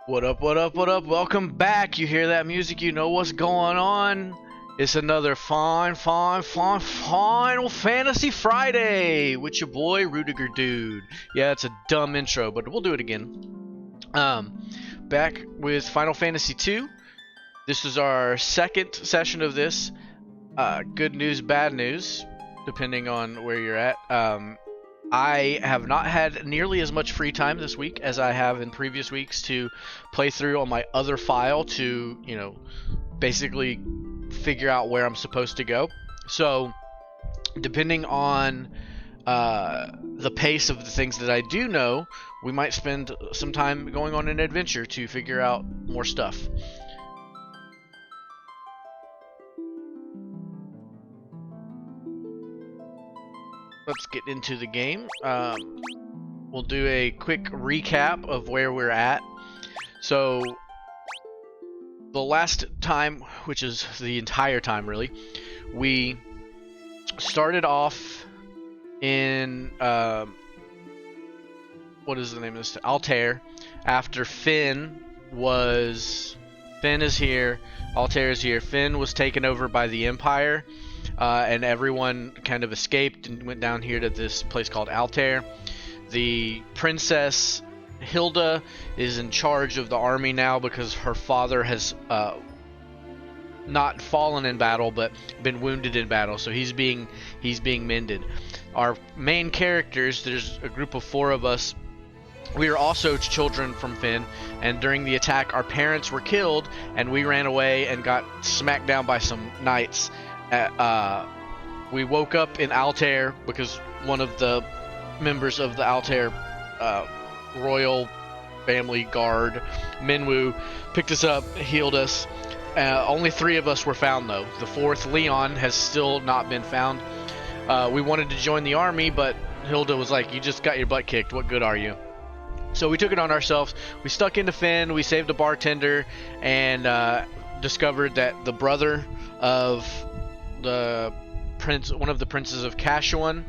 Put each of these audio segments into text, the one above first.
What up, what up, what up? Welcome back. You hear that music, you know what's going on. It's another Final Fantasy Friday with your boy Rudiger Dude. Yeah, it's a dumb intro, but we'll do it again. Back with Final Fantasy 2. This is our second session of this. Good news, bad news, depending on where you're at. I have not had nearly as much free time this week as I have in previous weeks to play through on my other file to, basically figure out where I'm supposed to go. So, depending on the pace of the things that I do know, we might spend some time going on an adventure to figure out more stuff. Let's get into the game. We'll do a quick recap of where we're at. So, the last time, which is the entire time really, we started off in, what is the name of this? Altair, after Finn is here, Altair is here. Finn was taken over by the Empire. And everyone kind of escaped and went down here to this place called Altair. The princess Hilda is in charge of the army now because her father has not fallen in battle but been wounded in battle, so he's being mended. Our main characters, there's a group of 4 of us. We are also children from Finn, and during the attack our parents were killed and we ran away and got smacked down by some knights. We woke up in Altair because one of the members of the Altair royal family guard, Minwu, picked us up, healed us. Only 3 of us were found though. The 4th, Leon, has still not been found. We wanted to join the army, but Hilda was like, "You just got your butt kicked. What good are you?" So we took it on ourselves. We stuck into Finn. We saved a bartender and discovered that the brother of the prince, one of the princes of Kashuan,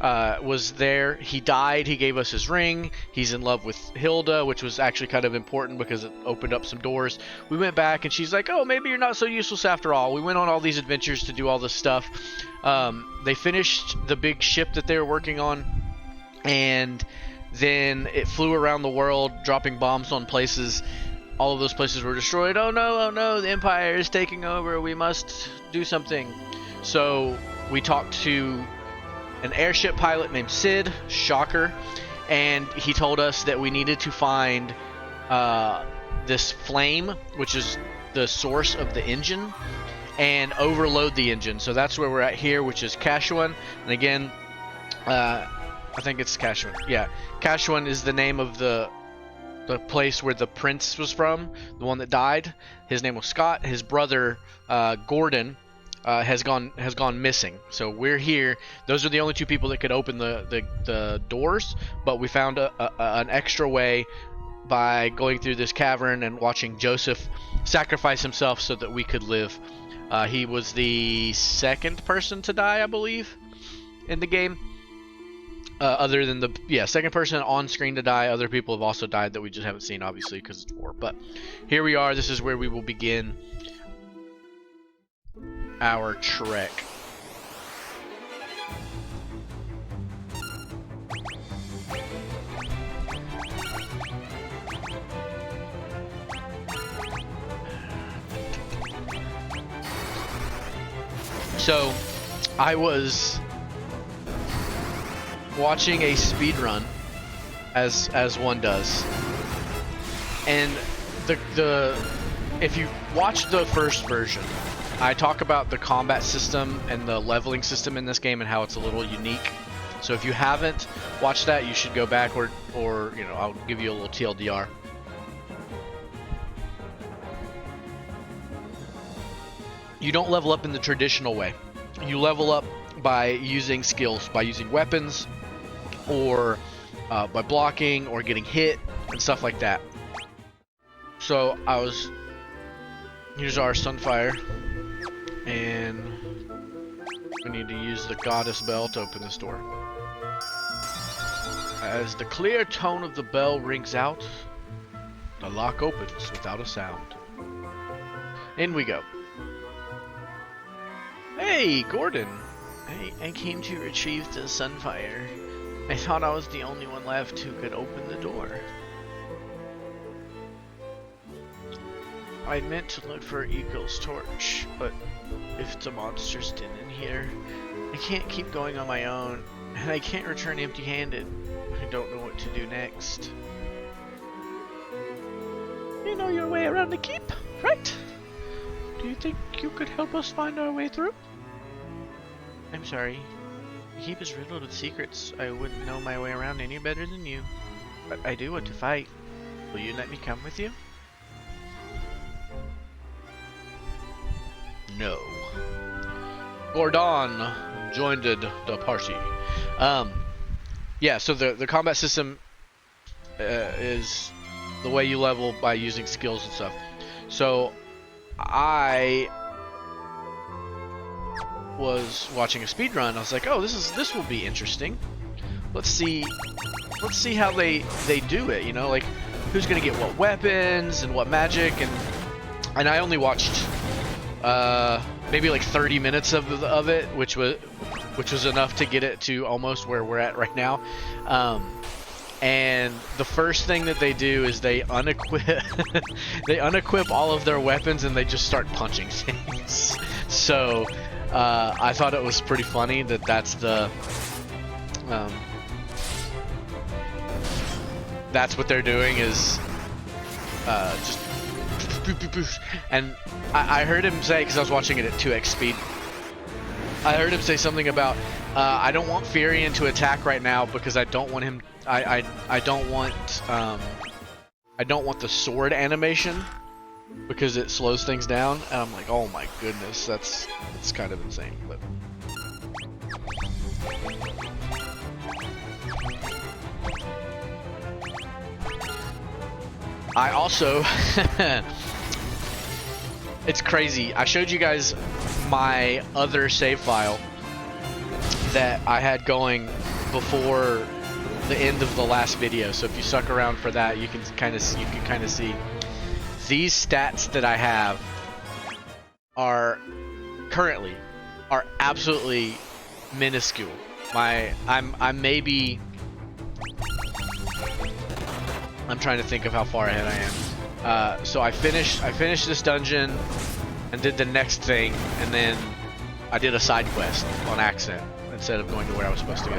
was there. He died. He gave us his ring. He's in love with Hilda, which was actually kind of important because it opened up some doors. We went back and she's like, "Oh, maybe you're not so useless after all." We went on all these adventures to do all this stuff. They finished the big ship that they were working on, and then it flew around the world dropping bombs on places. All of those places were destroyed. Oh no, the Empire is taking over. We must do something. So we talked to an airship pilot named Sid, shocker, and he told us that we needed to find this flame, which is the source of the engine, and overload the engine. So that's where we're at here, which is Kashuan. And again, I think it's Kashuan. Yeah, Kashuan is the name of the place where the prince was from, the one that died. His name was Scott. His brother Gordon has gone missing. So we're here. Those are the only 2 people that could open the doors, but we found an extra way by going through this cavern and watching Joseph sacrifice himself so that we could live. He was the 2nd person to die, I believe, in the game. Other than the second person on screen to die. Other people have also died that we just haven't seen, obviously, because it's war. But here we are. This is where we will begin our trek. So, I was watching a speed run, as one does, and if you watch the first version, I talk about the combat system and the leveling system in this game and how it's a little unique. So if you haven't watched that, you should go back, or I'll give you a little TLDR. You don't level up in the traditional way. You level up by using skills, by using weapons, or by blocking or getting hit and stuff like that. So here's our Sunfire, and we need to use the goddess bell to open this door. As the clear tone of the bell rings out, The lock opens without a sound. In we go. Hey, Gordon. Hey, I came to retrieve the Sunfire. I thought I was the only one left who could open the door. I meant to look for Egil's torch, but if the monster's den in here, I can't keep going on my own, and I can't return empty-handed. I don't know what to do next. You know your way around the keep, right? Do you think you could help us find our way through? I'm sorry. The keep is riddled with secrets. I wouldn't know my way around any better than you. But I do want to fight. Will you let me come with you? No. Gordon joined the party. Yeah, so the combat system is the way you level by using skills and stuff. So I was watching a speed run. I was like, oh, this will be interesting. Let's see how they do it. You know, like who's gonna get what weapons and what magic, and I only watched maybe like 30 minutes of it, which was enough to get it to almost where we're at right now. And the first thing that they do is they unequip all of their weapons and they just start punching things. So I thought it was pretty funny that's what they're doing is just and I heard him say, because I was watching it at 2x speed, I heard him say something about I don't want Furion to attack right now because I don't want him. I don't want the sword animation because it slows things down. And I'm like, oh my goodness, that's kind of insane. But I also it's crazy. I showed you guys my other save file that I had going before the end of the last video. So if you suck around for that, you can kind of see these stats that I have are currently absolutely minuscule. I'm trying to think of how far ahead I am. So I finished this dungeon and did the next thing, and then I did a side quest on accident instead of going to where I was supposed to go.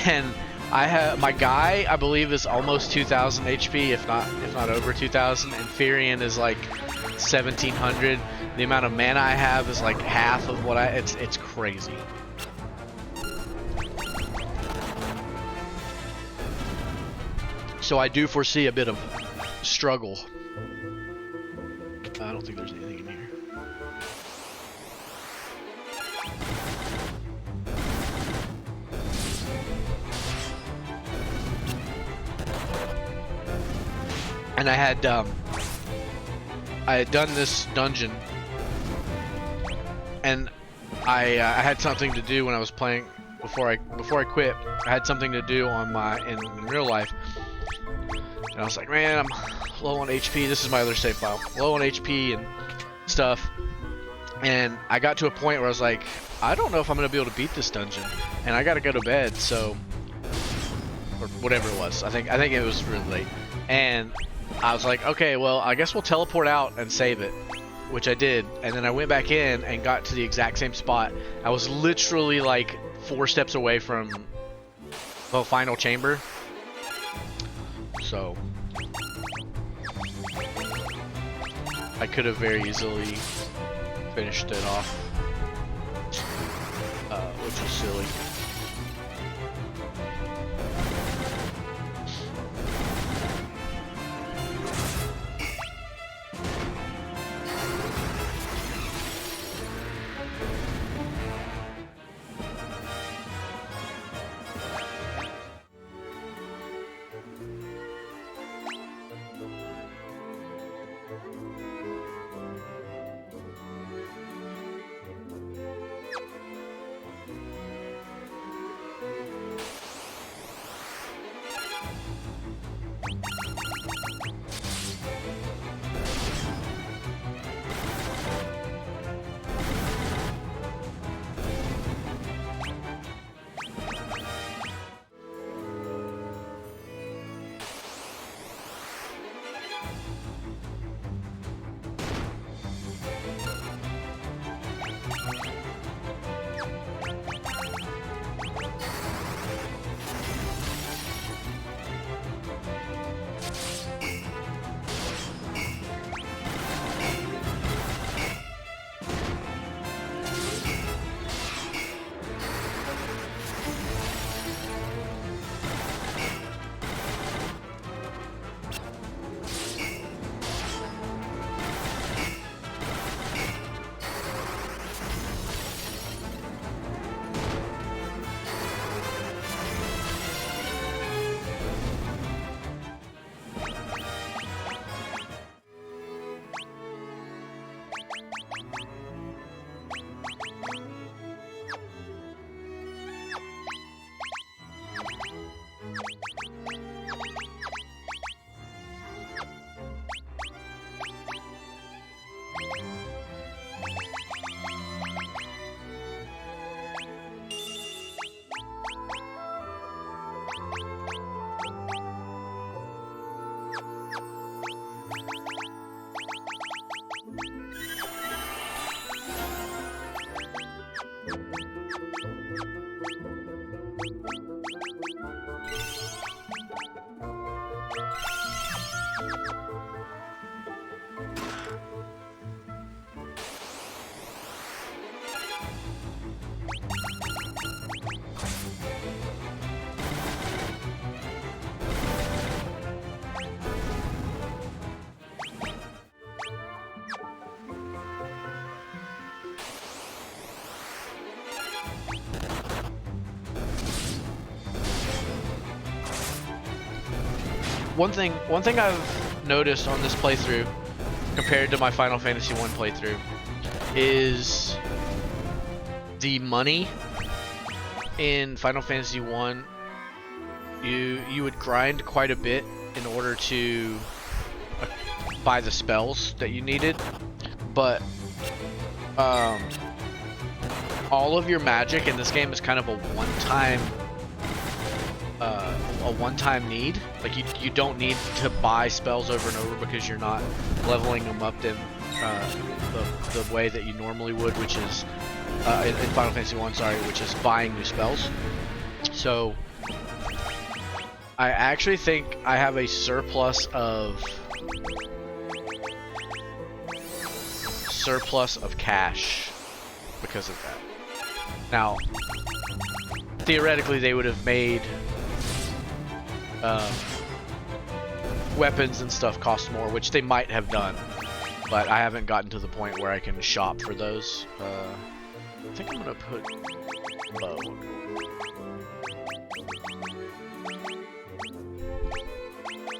And I have my guy, I believe, is almost 2,000 HP, if not over 2,000, and Furion is like 1,700. The amount of mana I have is like half of what it's crazy. So I do foresee a bit of struggle. I don't think there's anything in here. And I had done this dungeon, and I had something to do when I was playing before I quit. I had something to do on in real life, and I was like, man, I'm low on HP. This is my other save file. Low on HP and stuff. And I got to a point where I was like, I don't know if I'm gonna be able to beat this dungeon, and I gotta go to bed. So, or whatever it was. I think it was really late, and I was like, okay, well, I guess we'll teleport out and save it, which I did, and then I went back in and got to the exact same spot. I was literally like 4 steps away from the final chamber. So I could have very easily finished it off, which was silly. one thing I've noticed on this playthrough compared to my Final Fantasy 1 playthrough is the money in Final Fantasy 1. You would grind quite a bit in order to buy the spells that you needed, but all of your magic in this game is kind of a one-time need. Like you don't need to buy spells over and over because you're not leveling them up in the way that you normally would, which is in Final Fantasy 1, sorry, which is buying new spells. So I actually think I have a surplus of cash because of that. Now, theoretically, they would have made weapons and stuff cost more, which they might have done, but I haven't gotten to the point where I can shop for those. I think I'm gonna put bow.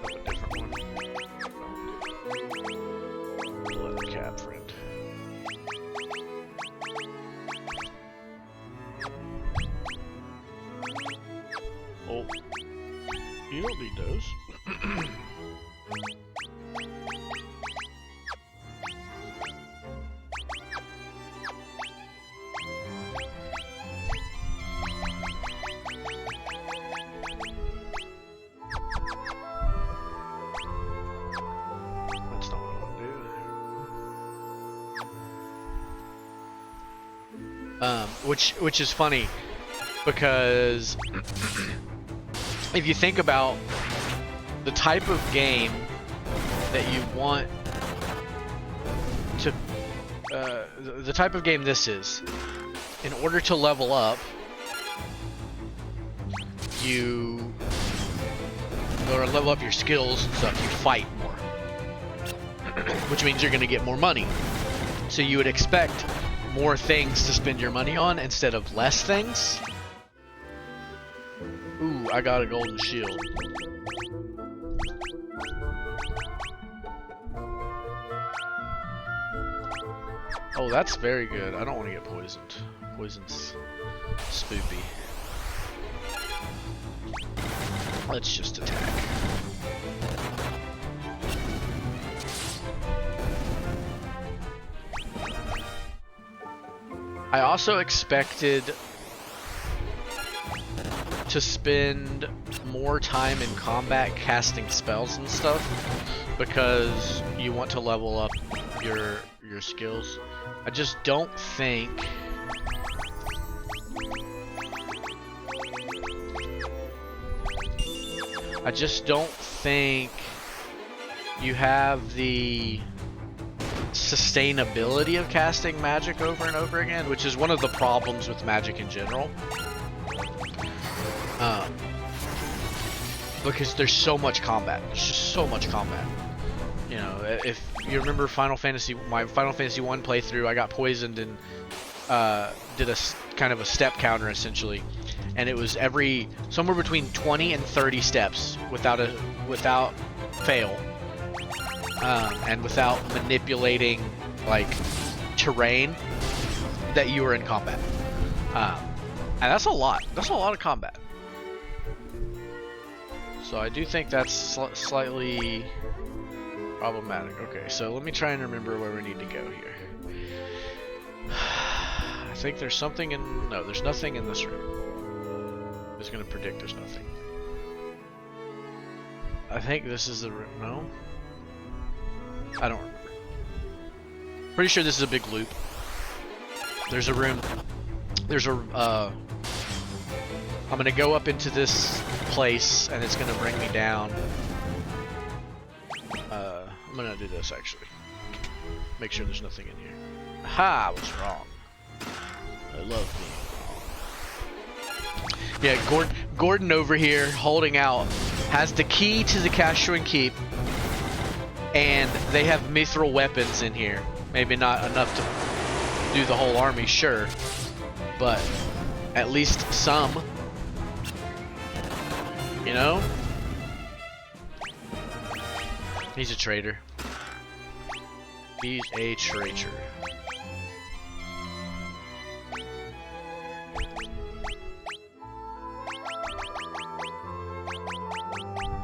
A different one. Leather cap, friend. Oh, you don't need those. That's not what I want to do. Which is funny because if you think about the type of game that you want to, the type of game this is, in order to level up, or level up your skills and stuff, you fight more, which means you're going to get more money. So you would expect more things to spend your money on instead of less things. Ooh, I got a golden shield. Oh, that's very good. I don't want to get poisoned. Poison's spoopy. Let's just attack. I also expected to spend more time in combat casting spells and stuff because you want to level up your skills. I just don't think you have the sustainability of casting magic over and over again, which is one of the problems with magic in general. Because there's so much combat. There's just so much combat. You know, if you remember my Final Fantasy 1 playthrough, I got poisoned and did a kind of a step counter essentially, and it was somewhere between 20 and 30 steps without fail, and without manipulating like terrain that you were in combat, and that's a lot. That's a lot of combat. So I do think that's slightly problematic. Okay, so let me try and remember where we need to go here. I think there's something in... No, there's nothing in this room. I'm just gonna predict there's nothing. I think this is the room. No? I don't remember. Pretty sure this is a big loop. There's a room. There's a... I'm gonna go up into this place and it's gonna bring me down. I'm gonna do this actually. Make sure there's nothing in here. Ha! I was wrong. I love being wrong. Yeah, Gordon over here holding out has the key to the Kashuan Keep, and they have mithril weapons in here. Maybe not enough to do the whole army, sure, but at least some. You know? He's a traitor. He's a traitor.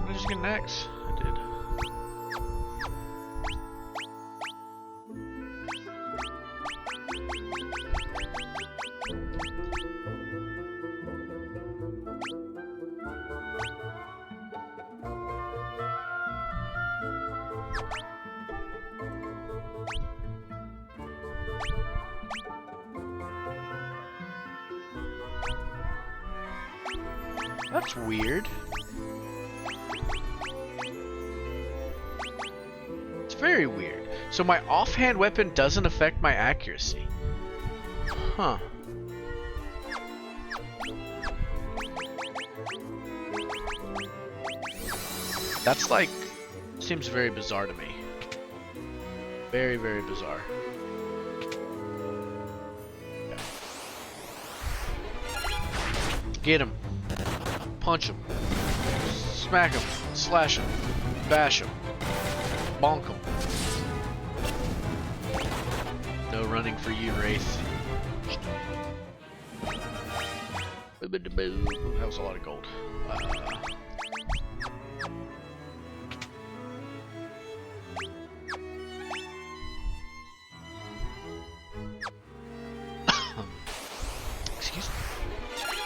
Did I just get an axe? I did. That's weird. It's very weird. So my offhand weapon doesn't affect my accuracy. Huh. That's like, seems very bizarre to me. Very, very bizarre. Get him. Punch him. Smack him. Slash him. Bash him. Bonk him. No running for you, Wraith. That was a lot of gold. Excuse me.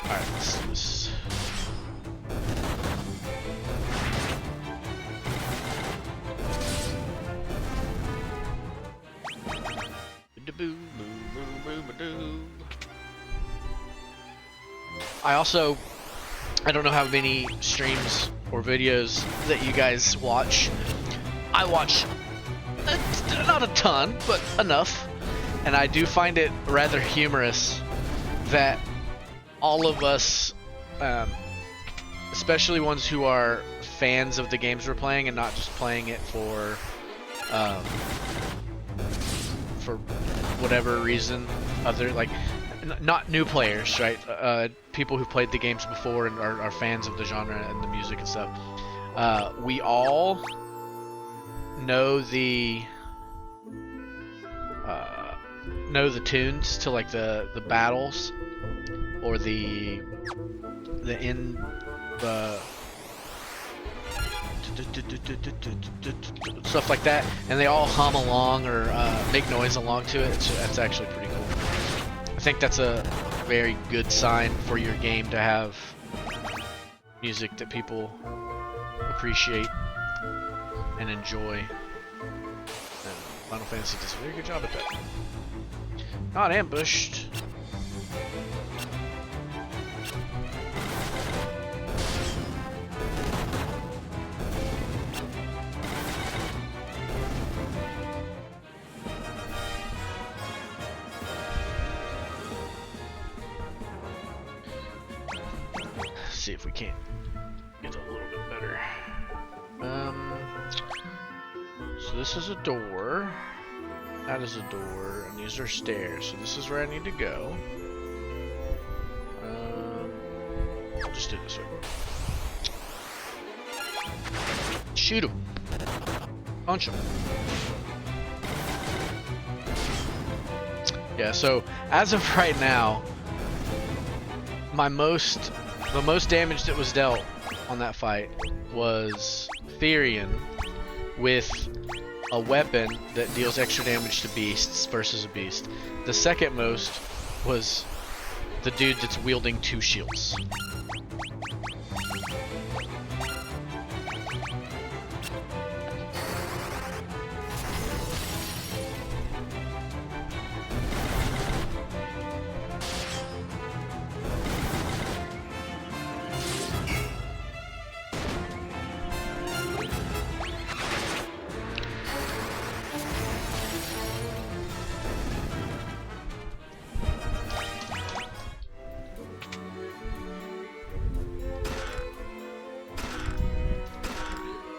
Alright, let's do this. I don't know how many streams or videos that you guys watch. I watch not a ton, but enough. And I do find it rather humorous that all of us, especially ones who are fans of the games we're playing and not just playing it for whatever reason, other like not new players, right? People who've played the games before and are fans of the genre and the music and stuff. We all know the tunes to like the battles or the stuff like that, and they all hum along or make noise along to it. That's actually pretty cool. I think that's a very good sign for your game to have music that people appreciate and enjoy. And Final Fantasy does a very good job at that. Not ambushed. See if we can't get a little bit better. So this is a door. That is a door, and these are stairs. So this is where I need to go. I'll just do it this way. Shoot him. Punch him. Yeah. So as of right now, the most damage that was dealt on that fight was Therian with a weapon that deals extra damage to beasts versus a beast. The second most was the dude that's wielding 2 shields.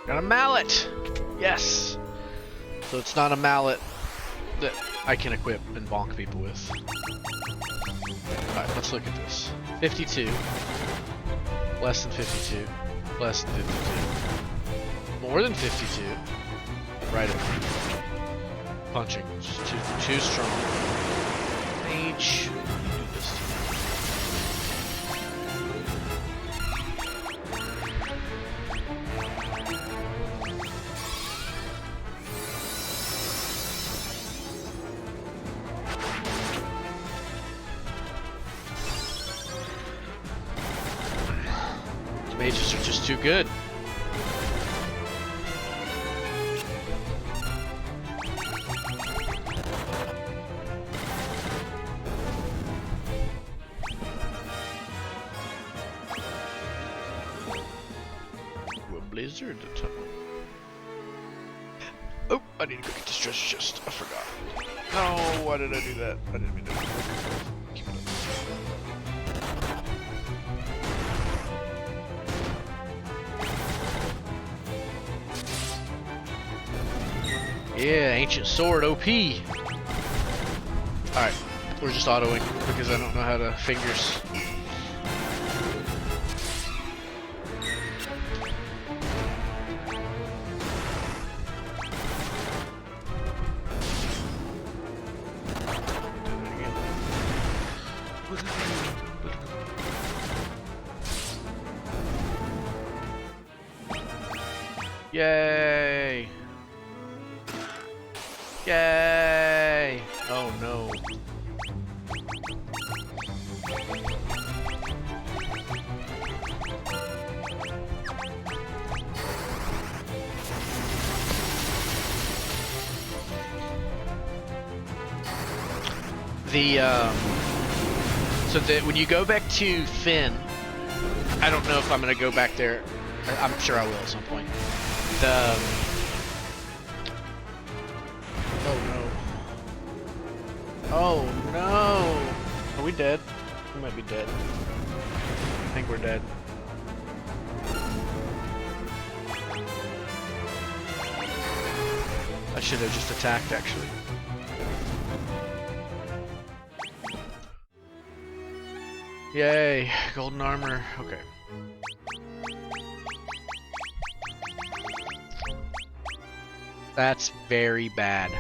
Got a mallet! Yes! So it's not a mallet that I can equip and bonk people with. Alright, let's look at this. 52. Less than 52. Less than 52. More than 52. Right over. Punching. It's too strong. Mage. Do this. The mages are just too good. Blizzard the tunnel. Oh, I need to go get this treasure chest. I forgot. No, why did I do that? I didn't mean to. Keep it up. Yeah, ancient sword OP. Alright, we're just autoing because I don't know how to fingers. Yay! Yay! Oh no. So that when you go back to Finn, I don't know if I'm gonna go back there. I'm sure I will at some point. Oh no. Oh no! Are we dead? We might be dead. I think we're dead. I should have just attacked actually. Yay! Golden armor. Okay. That's very bad.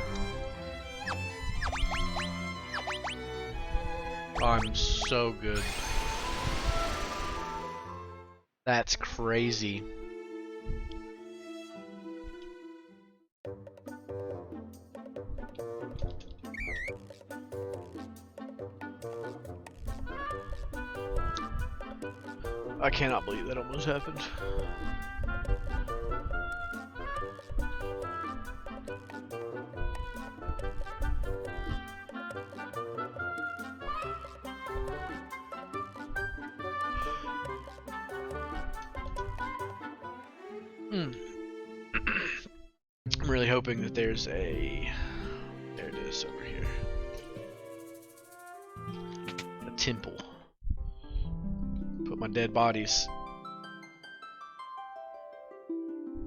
Oh, I'm so good. That's crazy. I cannot believe that almost happened. I'm really hoping that there's a... There it is over here. A temple. Put my dead bodies.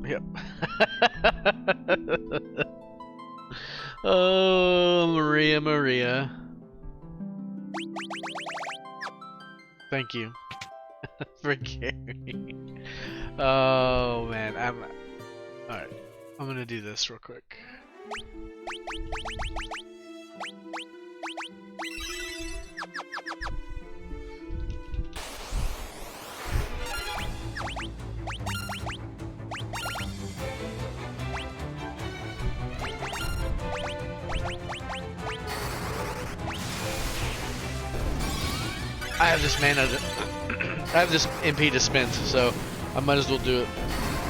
Yep. Oh, Maria, Maria. Thank you for caring. Oh man, alright. I'm gonna do this real quick. I have this mana to I have this MP to spend, so I might as well do it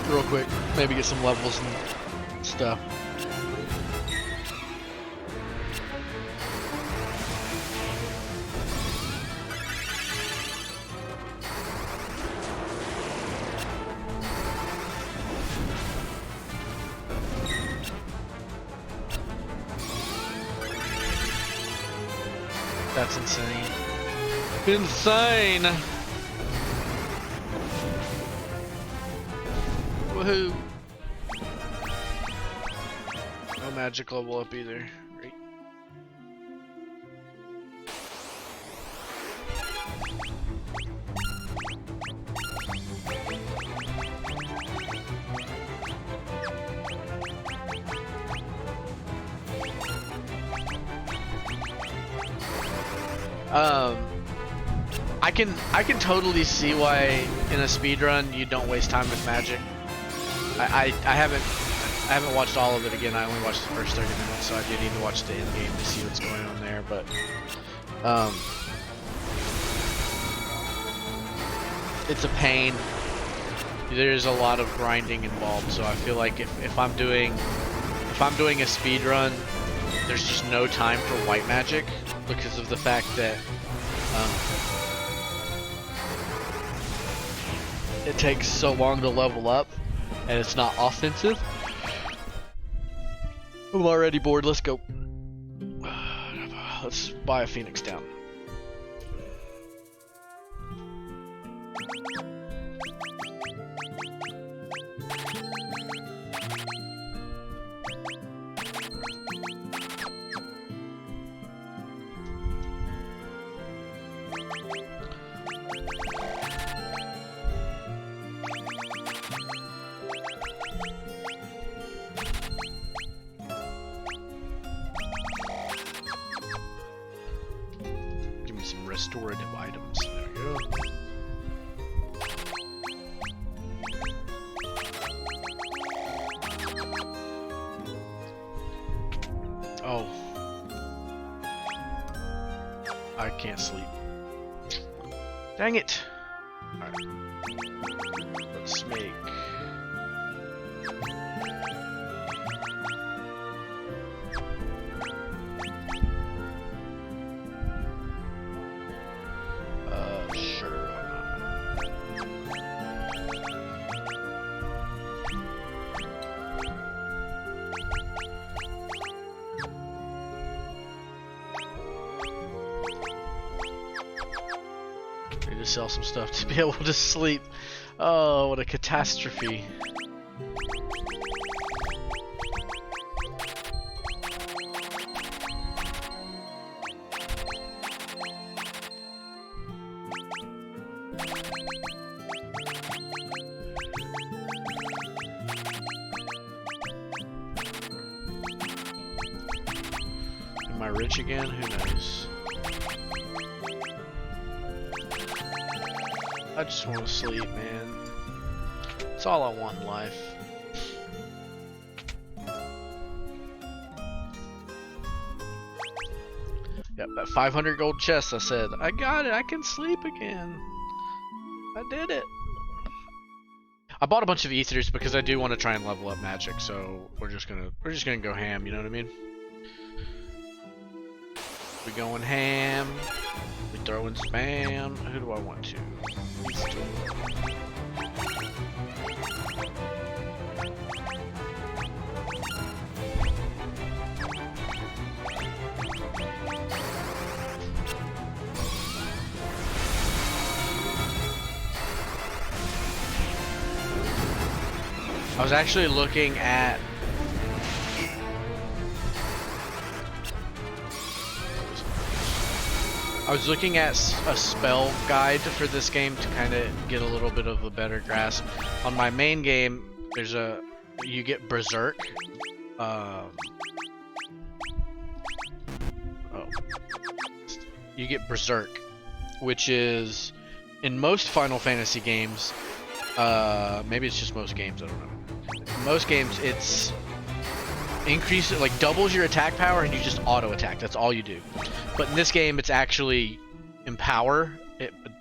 real quick. Maybe get some levels and stuff. That's insane. Insane! Woohoo! No magic level up either. Great. I can totally see why in a speedrun you don't waste time with magic. I haven't watched all of it again. I only watched the first 30 minutes, so I do need to watch the end game to see what's going on there. But it's a pain. There's a lot of grinding involved, so I feel like if I'm doing a speed run, there's just no time for white magic because of the fact that it takes so long to level up and it's not offensive. I'm already bored. Let's go. Let's buy a Phoenix down. Restorative items. There we go. Oh. I can't sleep. Dang it! Alright. Let's make... sell some stuff to be able to sleep. Oh, what a catastrophe. Am I rich again? Who knows? I just want to sleep, man. That's all I want in life. Yep, that 500 gold chest, I said, I got it, I can sleep again. I did it. I bought a bunch of ethers because I do want to try and level up magic, so we're just gonna go ham, you know what I mean? We going ham. We throwing spam. Who do I want to? These two. I was actually looking at a spell guide for this game to kind of get a little bit of a better grasp. On my main game, there's you get Berserk. You get Berserk, which is in most Final Fantasy games. Maybe it's just most games. I don't know. In most games, it's like doubles your attack power and you just auto attack. That's all you do. But in this game, it's actually empower.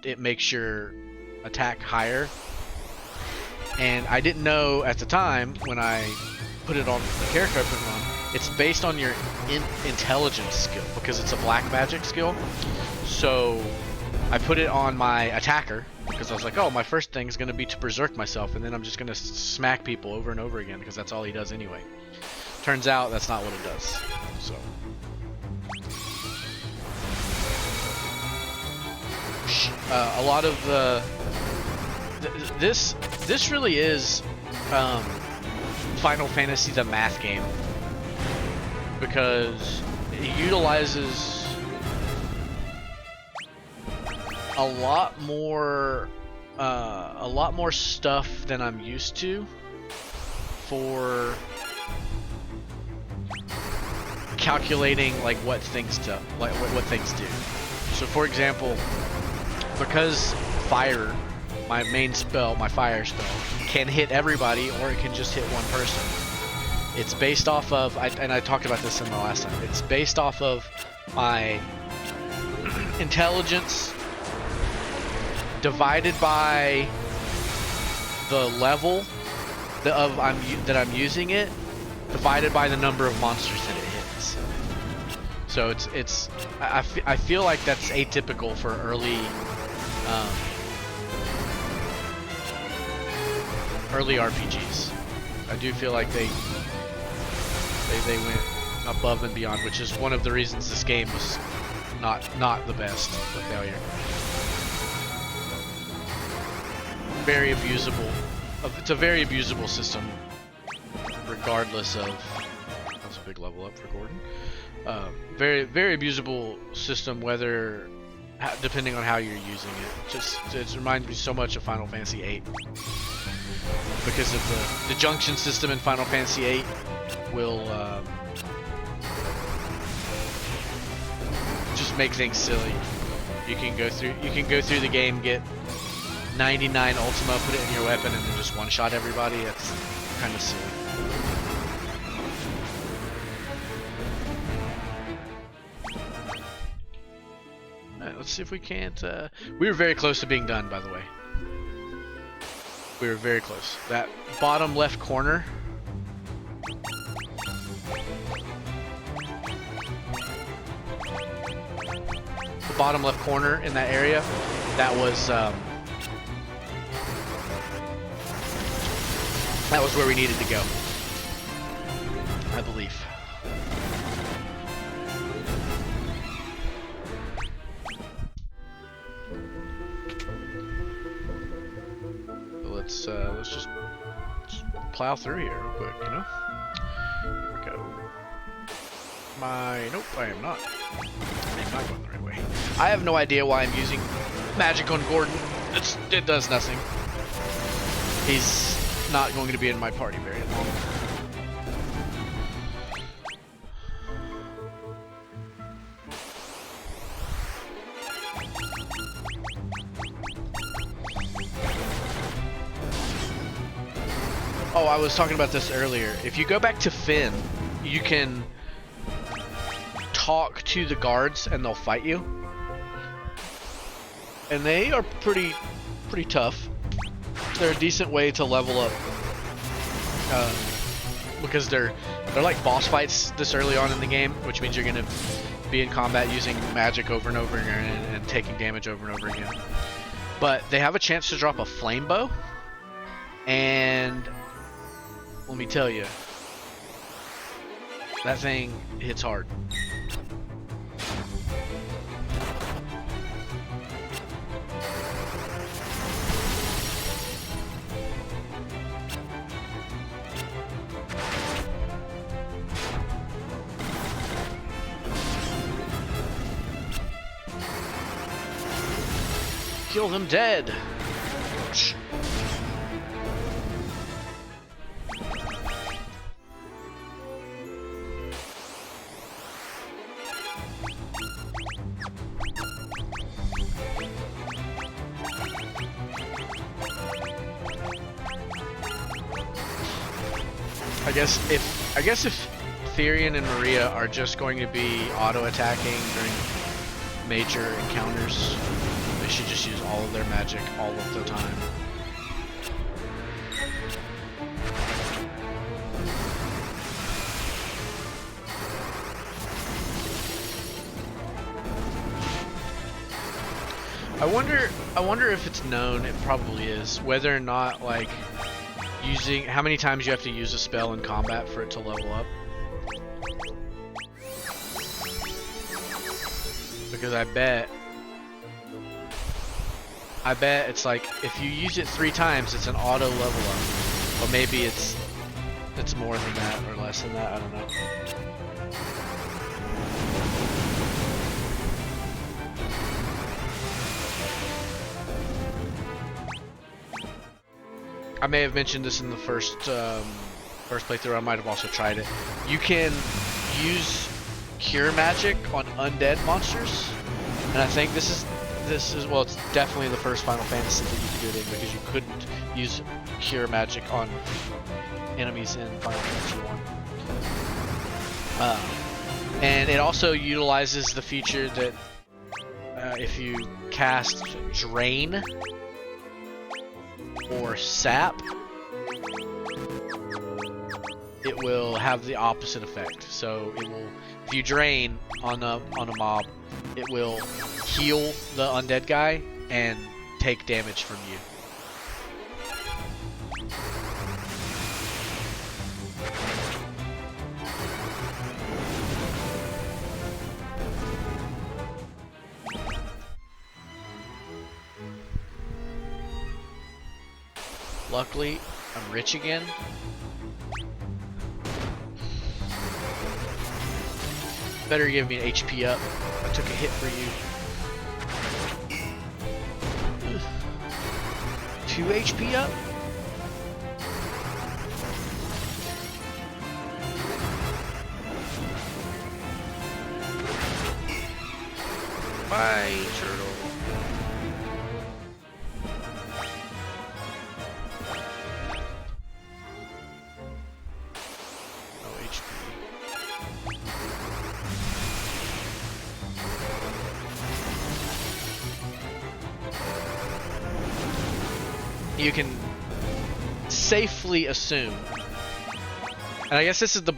It makes your attack higher. And I didn't know at the time when I put it on the character I put it on. It's based on your intelligence skill because it's a black magic skill. So I put it on my attacker because I was like, oh, my first thing is going to be to berserk myself, and then I'm just going to smack people over and over again because that's all he does anyway. Turns out that's not what it does. So a lot of this really is Final Fantasy the math game because it utilizes a lot more stuff than I'm used to for calculating like what things do. So for example, because fire, my main spell, my fire spell, can hit everybody or it can just hit one person. It's based off of, and I talked about this in the last time, it's based off of my intelligence divided by the level that I'm using it, divided by the number of monsters that it hits. So I feel like that's atypical for early RPGs. I do feel like they went above and beyond, which is one of the reasons this game was not the best, a failure. Very abusable. It's a very abusable system, regardless of. That's a big level up for Gordon. Very abusable system, whether depending on how you're using it. It reminds me so much of Final Fantasy VIII because of the junction system in Final Fantasy VIII will just make things silly. You can go through the game, get 99 Ultima, put it in your weapon, and then just one-shot everybody. That's kind of silly. Alright, let's see if we can't... we were very close to being done, by the way. We were very close. That bottom left corner... the bottom left corner in that area, that was where we needed to go, I believe. Let's just plow through here real quick, you know? Here we go. Nope, I am not. I am not going the right way. I have no idea why I'm using magic on Gordon. It does nothing. He's not going to be in my party very long. Oh, I was talking about this earlier. If you go back to Finn, you can talk to the guards and they'll fight you. And they are pretty tough. They're a decent way to level up. Because they're like boss fights this early on in the game, which means you're gonna be in combat using magic over and over again and taking damage over and over again. But they have a chance to drop a flame bow, and let me tell you, that thing hits hard. Kill him dead. I guess if Therian and Maria are just going to be auto-attacking during major encounters, they should just use all of their magic all of the time. I wonder if it's known, it probably is, whether or not, like, how many times you have to use a spell in combat for it to level up. Because I bet it's like, if you use it 3 times, it's an auto level up. Or maybe it's more than that or less than that, I don't know. I may have mentioned this in the first playthrough. I might have also tried it. You can use cure magic on undead monsters, And I think this is well, it's definitely the first Final Fantasy that you could do it in, because you couldn't use Cure Magic on enemies in Final Fantasy 1. And it also utilizes the feature that if you cast Drain or Sap, it will have the opposite effect. So it will, if you Drain on a mob, it will heal the undead guy and take damage from you. Luckily, I'm rich again. Better give me an HP up. I took a hit for you. 2 HP up? Bye, turtle. You can safely assume, and I guess this is the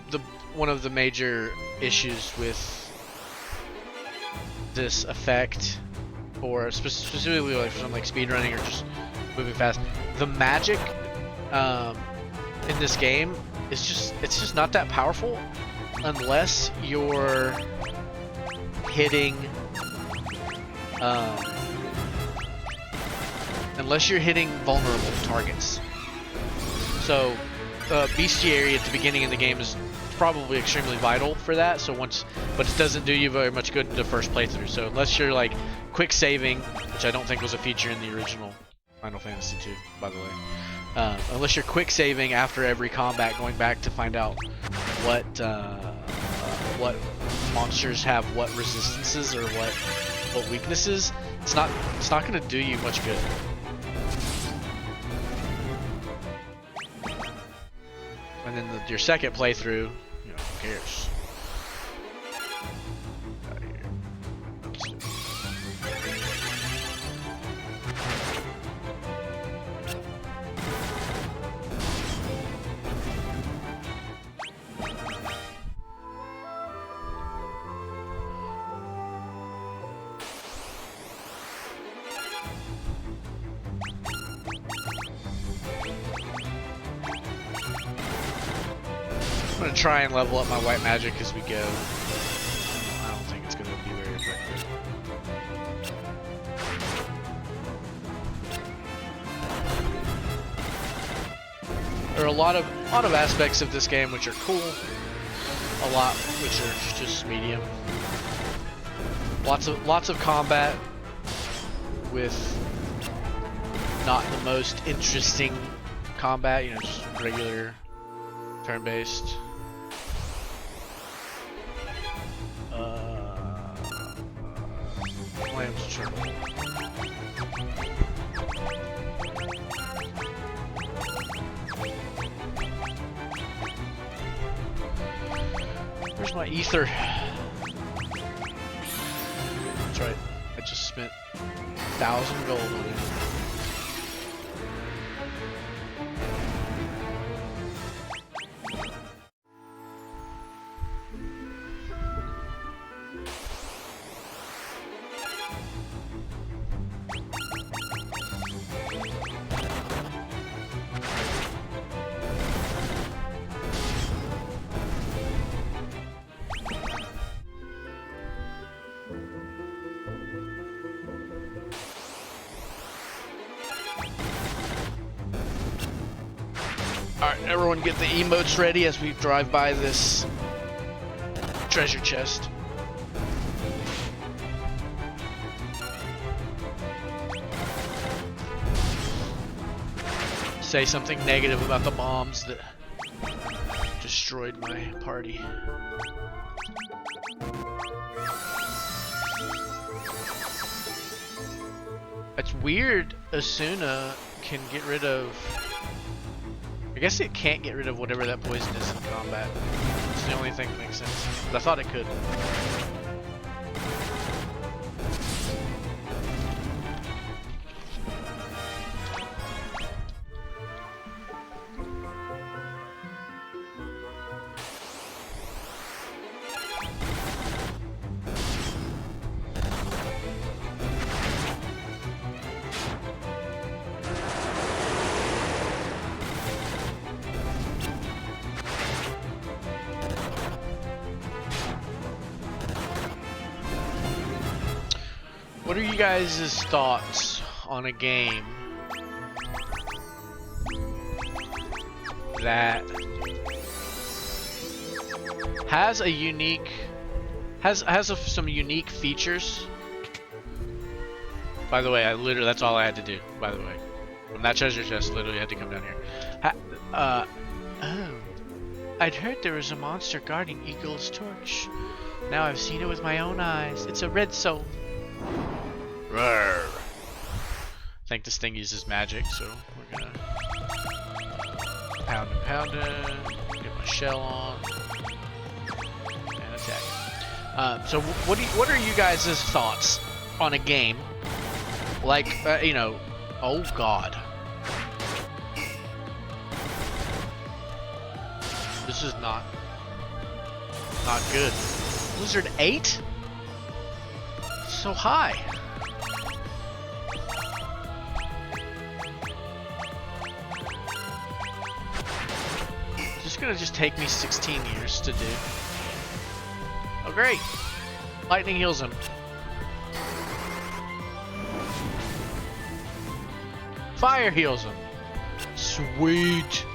one of the major issues with this effect, or specifically like for something like speedrunning or just moving fast. The magic in this game is just not that powerful unless you're hitting vulnerable targets. So bestiary at the beginning of the game is probably extremely vital for that. So but it doesn't do you very much good in the first playthrough. So unless you're like quick saving, which I don't think was a feature in the original Final Fantasy 2, by the way. Unless you're quick saving after every combat, going back to find out what monsters have what resistances or what weaknesses, it's not going to do you much good. And then your second playthrough, you know, who cares? Out here. I'm gonna try and level up my white magic as we go. I don't think it's gonna be very effective. There are a lot of aspects of this game which are cool, a lot which are just medium. Lots of combat with not the most interesting combat, you know, just regular turn-based. Lamb's Triple. Where's my ether? That's right. I just spent 1,000 gold on it. Alright, everyone get the emotes ready as we drive by this treasure chest. Say something negative about the bombs that destroyed my party. It's weird Asuna can get rid of... I guess it can't get rid of whatever that poison is in combat. It's the only thing that makes sense. But I thought it could. What are you guys' thoughts on a game that has a unique, some unique features? By the way, that's all I had to do. By the way, from that treasure chest, literally had to come down here. Oh, I'd heard there was a monster guarding Egil's torch. Now I've seen it with my own eyes. It's a red soul. Roar. I think this thing uses magic, so we're gonna pound it, get my shell on, and attack it. So what are you guys' thoughts on a game like, you know, oh god. This is not good. Blizzard 8? So high. This is gonna just take me 16 years to do. Oh great! Lightning heals him. Fire heals him. Sweet.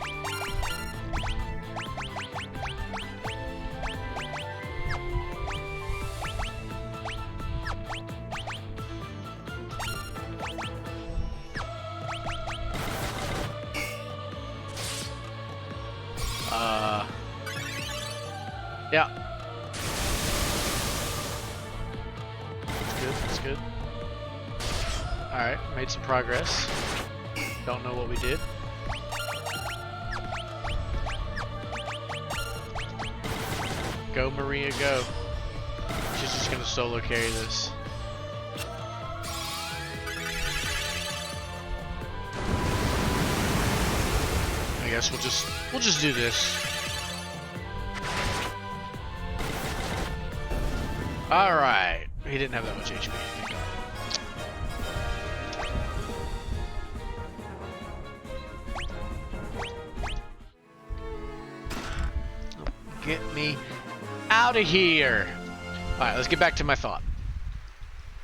Yeah. That's good. Alright, made some progress. Don't know what we did. Go Maria, go. She's just gonna solo carry this. I guess we'll just do this. Alright. He didn't have that much HP. Thank God. Get me out of here. Alright, let's get back to my thought.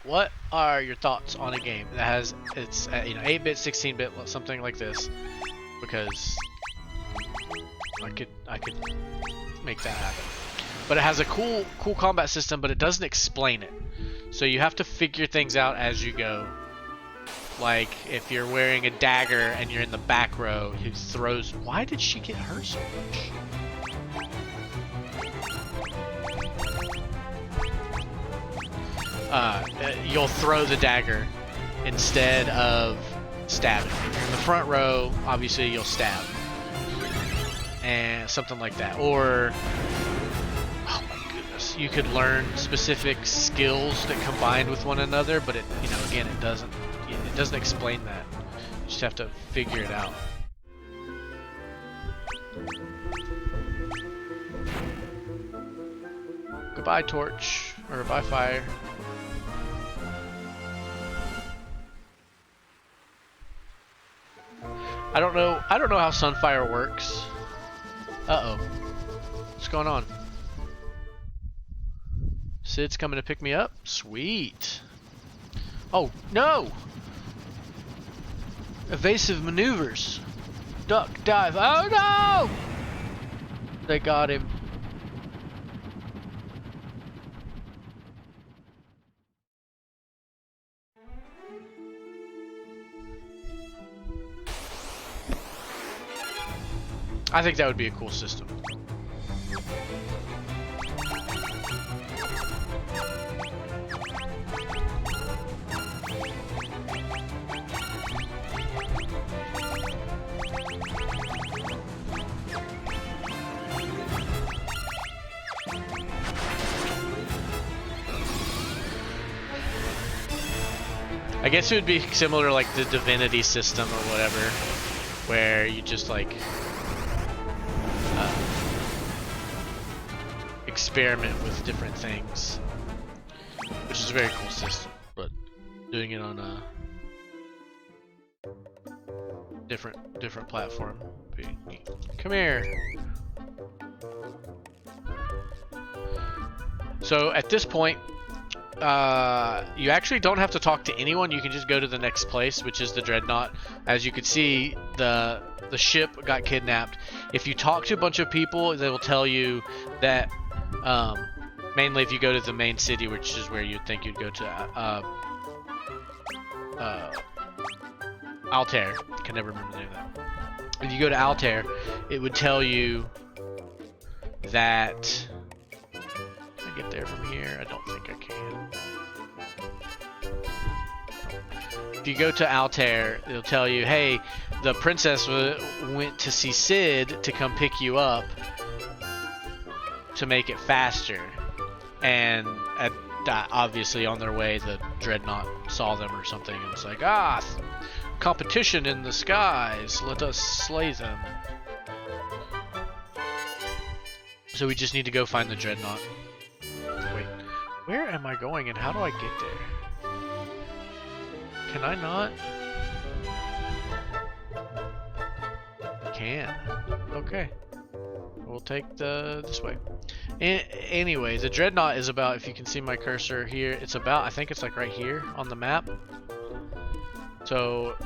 What are your thoughts on a game that has, it's you know, 8-bit, 16-bit, something like this? Because I could make that happen. But it has a cool combat system, but it doesn't explain it. So you have to figure things out as you go. Like if you're wearing a dagger and you're in the back row, who throws. Why did she get hurt so much? You'll throw the dagger instead of stabbing. If you're in the front row, obviously you'll stab, and something like that. Or you could learn specific skills that combine with one another, but it, you know, again, it doesn't explain that. You just have to figure it out. Goodbye torch, or goodbye fire. I don't know how Sunfire works. Uh-oh. What's going on? Sid's coming to pick me up? Sweet. Oh, no! Evasive maneuvers. Duck, dive. Oh, no! They got him. I think that would be a cool system. I guess it would be similar like the divinity system or whatever, where you just like experiment with different things, which is a very cool system, but doing it on a different platform would be neat. Come here. So at this point, you actually don't have to talk to anyone. You can just go to the next place, which is the Dreadnought. As you can see, the ship got kidnapped. If you talk to a bunch of people, they will tell you that mainly if you go to the main city, which is where you'd think you'd go to Altair. I can never remember the name of that. If you go to Altair, it would tell you that... Can I get there from here? I don't think I can. If you go to Altair, it'll tell you, hey, the princess went to see Sid to come pick you up to make it faster. And obviously on their way, the Dreadnought saw them or something and was like, competition in the skies, let us slay them. So we just need to go find the Dreadnought. Wait, where am I going and how do I get there? Can I not? Can. Okay. We'll take this way. Anyway, the Dreadnought is about, if you can see my cursor here, it's about, I think it's like right here on the map. So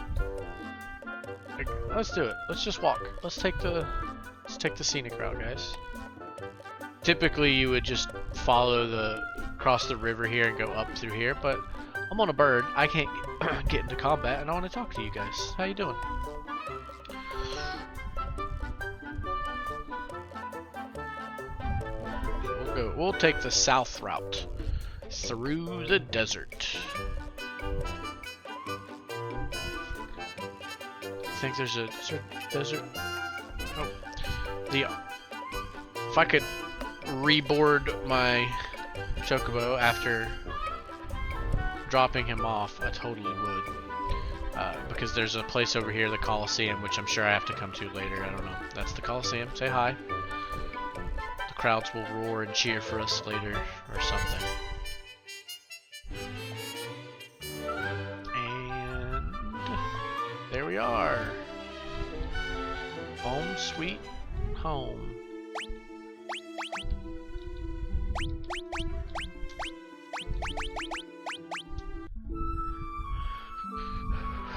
let's do it. Let's just walk. Let's take the scenic route, guys. Typically you would just follow cross the river here and go up through here, but I'm on a bird. I can't get into combat and I want to talk to you guys. How you doing? We'll take the south route through the desert. I think there's a desert. Oh, if I could reboard my chocobo after dropping him off, I totally would. Because there's a place over here, the Coliseum, which I'm sure I have to come to later. I don't know. That's the Coliseum. Say hi. The crowds will roar and cheer for us later or something. And there we are. Home sweet home.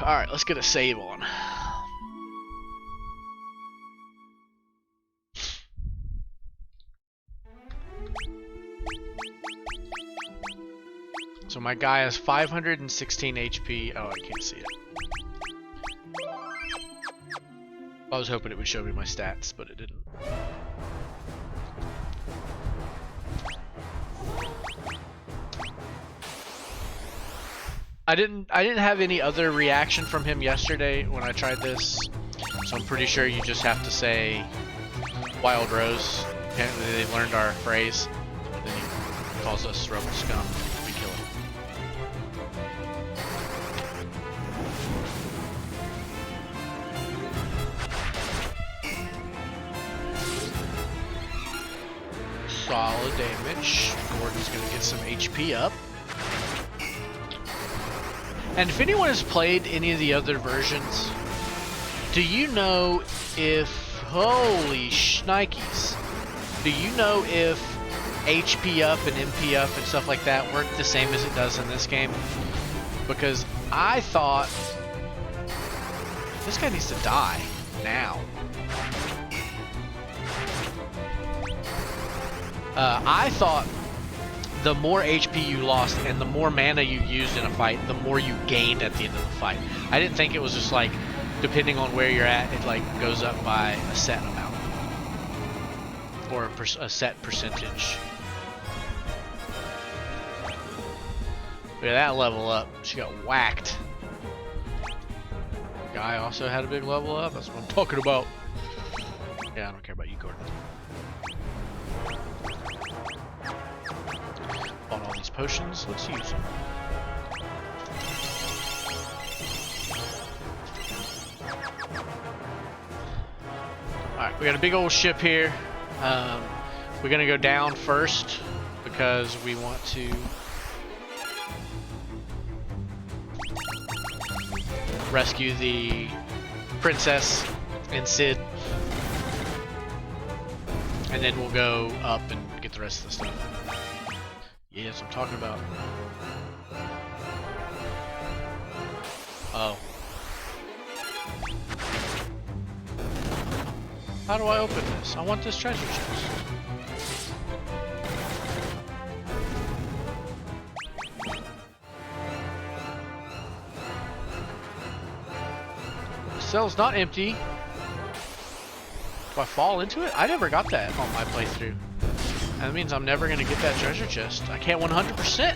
Alright, let's get a save on. So my guy has 516 HP. Oh, I can't see it. I was hoping it would show me my stats, but it didn't. I didn't have any other reaction from him yesterday when I tried this, so I'm pretty sure you just have to say Wild Rose. Apparently they learned our phrase. Then he calls us rebel scum. We kill him. Solid damage. Gordon's gonna get some HP up. And if anyone has played any of the other versions, do you know if, holy shnikes, do you know if HP up and MP up and stuff like that work the same as it does in this game? Because I thought, this guy needs to die now. I thought the more HP you lost and the more mana you used in a fight, the more you gained at the end of the fight. I didn't think it was just like, depending on where you're at, it like goes up by a set amount. Or a set percentage. Look at that level up. She got whacked. Guy also had a big level up. That's what I'm talking about. Yeah, I don't care about you, Gordon. Bought all these potions. Let's use them. Alright, we got a big old ship here. We're gonna go down first because we want to rescue the princess and Sid. And then we'll go up and get the rest of the stuff. Yes, I'm talking about. Oh. How do I open this? I want this treasure chest. The cell's not empty. Do I fall into it? I never got that on my playthrough. That means I'm never gonna get that treasure chest. I can't 100%.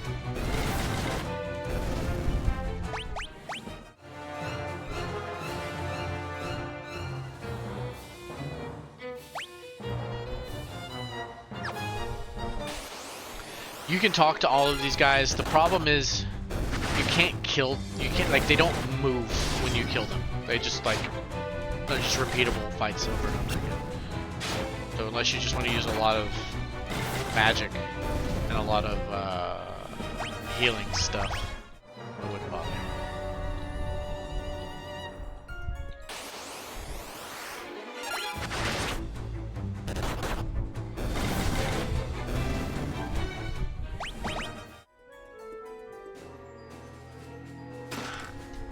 You can talk to all of these guys. The problem is you can't kill, like, they don't move when you kill them. They just, like, they're just repeatable fights over and over again. So unless you just want to use a lot of magic and a lot of healing stuff, it wouldn't bother me.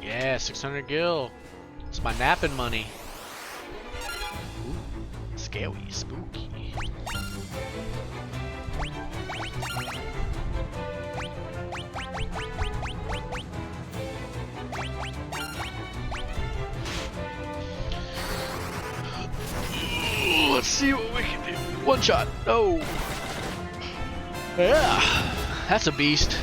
Yeah, 600 gil. It's my napping money. Ooh, scary, spooky. Let's see what we can do. One shot. Oh. Yeah. That's a beast.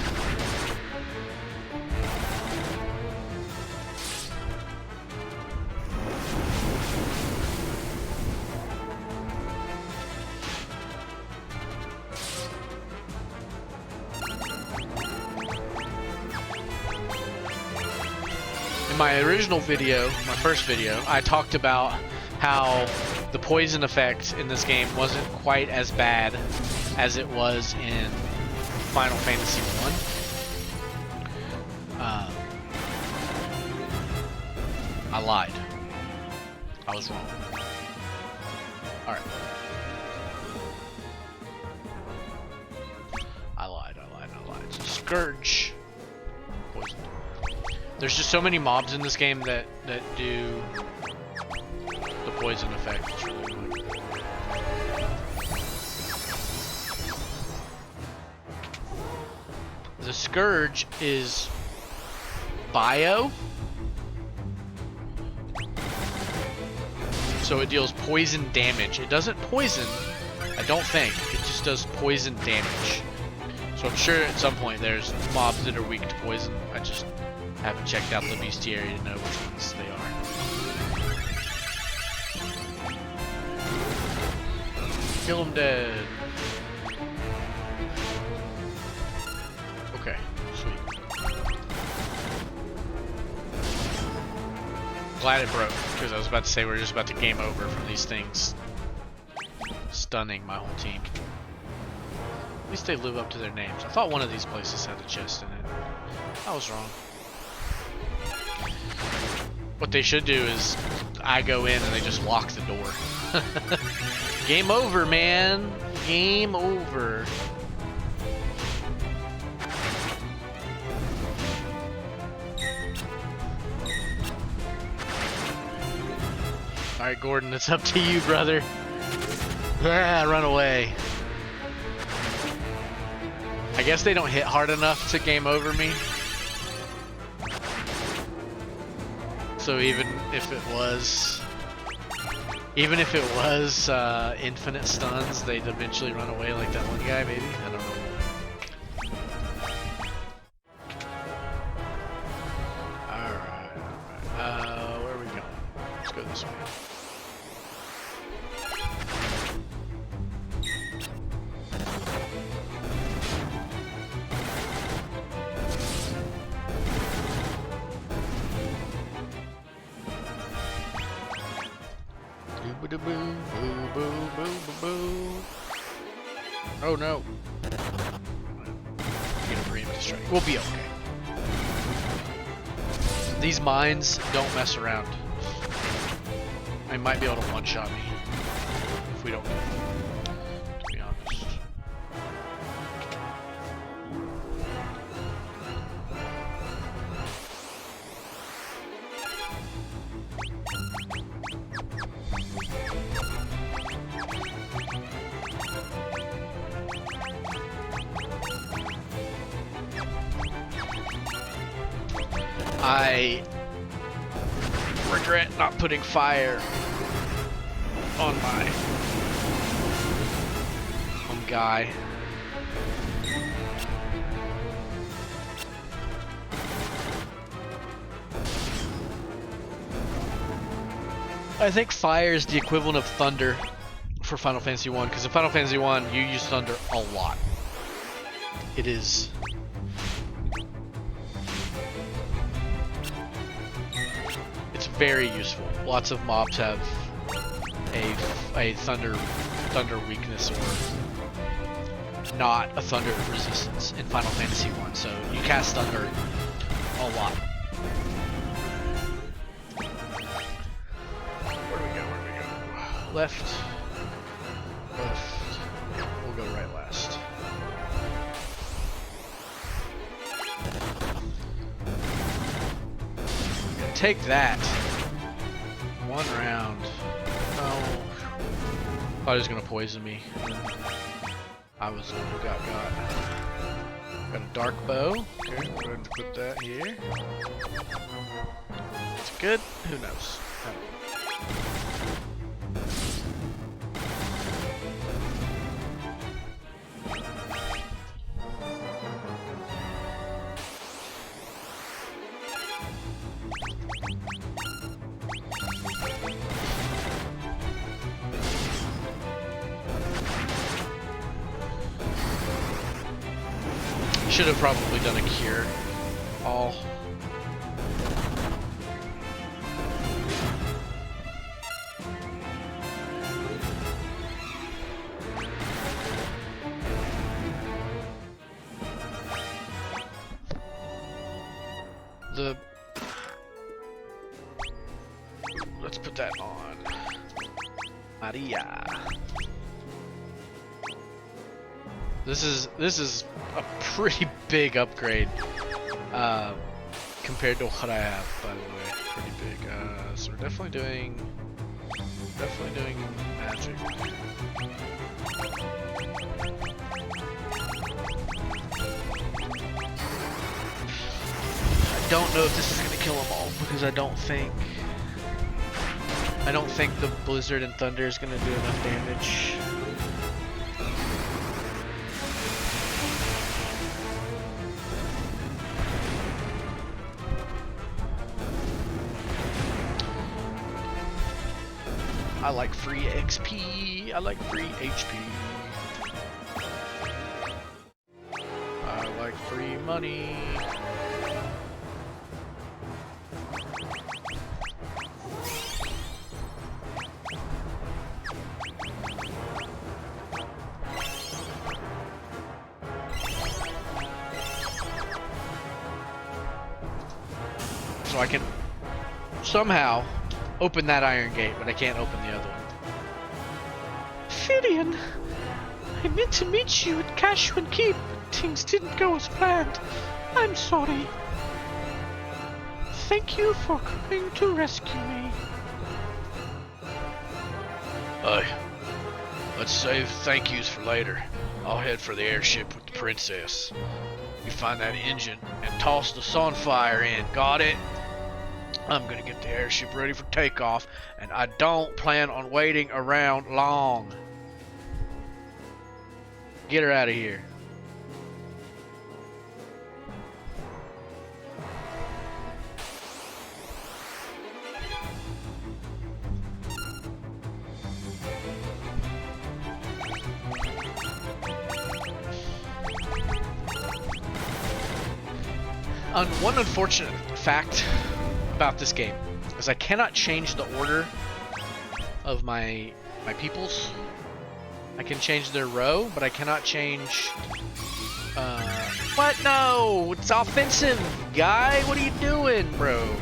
In my original video, my first video, I talked about how the poison effect in this game wasn't quite as bad as it was in Final Fantasy 1. I lied. I was wrong. Alright. I lied. So Scourge. Poison. There's just so many mobs in this game that do the poison effect. It's really annoying. The Scourge is bio, so it deals poison damage. It doesn't poison, I don't think. It just does poison damage. So I'm sure at some point there's mobs that are weak to poison. I just haven't checked out the bestiary to know which ones they are. Kill him dead. Okay, sweet. Glad it broke, because I was about to say we're just about to game over from these things stunning my whole team. At least they live up to their names. I thought one of these places had a chest in it. I was wrong. What they should do is I go in and they just lock the door. Game over, man. Game over. Alright, Gordon, it's up to you, brother. Ah, run away. I guess they don't hit hard enough to game over me. So even if it was infinite stuns, they'd eventually run away like that one guy, maybe? I don't know. Alright. Where are we going? Let's go this way. boo, boo, boo, boo. Oh no. Get a preemptive strike. We'll be okay. These mines don't mess around. They might be able to one-shot me if we don't get them, to be honest. I regret not putting fire on my guy. I think fire is the equivalent of thunder for Final Fantasy 1, because in Final Fantasy 1 you use thunder a lot. It is very useful. Lots of mobs have a thunder weakness or not a thunder resistance in Final Fantasy 1, so you cast thunder a lot. Where do we go? Left. Left. We'll go right last. Take that. One round. Oh. Thought he was gonna poison me. I was the one who got. Got a dark bow. Okay, we're going to put that here. It's good? Who knows? Should have probably done a cure. All. Let's put that on. Maria. This is a pretty big upgrade compared to what I have, by the way. Pretty big. So we're definitely doing magic. I don't know if this is gonna kill them all because I don't think the blizzard and thunder is gonna do enough damage. I like free XP. I like free HP. I like free money. So I can somehow open that iron gate, but I can't open the other one. Firion, I meant to meet you at Kashuan Keep, but things didn't go as planned. I'm sorry. Thank you for coming to rescue me. Let's save thank yous for later. I'll head for the airship with the princess. You find that engine and toss the Sunfire in, got it? I'm gonna get the airship ready for takeoff, and I don't plan on waiting around long. Get her out of here. One unfortunate fact about this game is I cannot change the order of my my peoples. I can change their row, but I cannot change... what? No! It's offensive, guy! What are you doing, bro?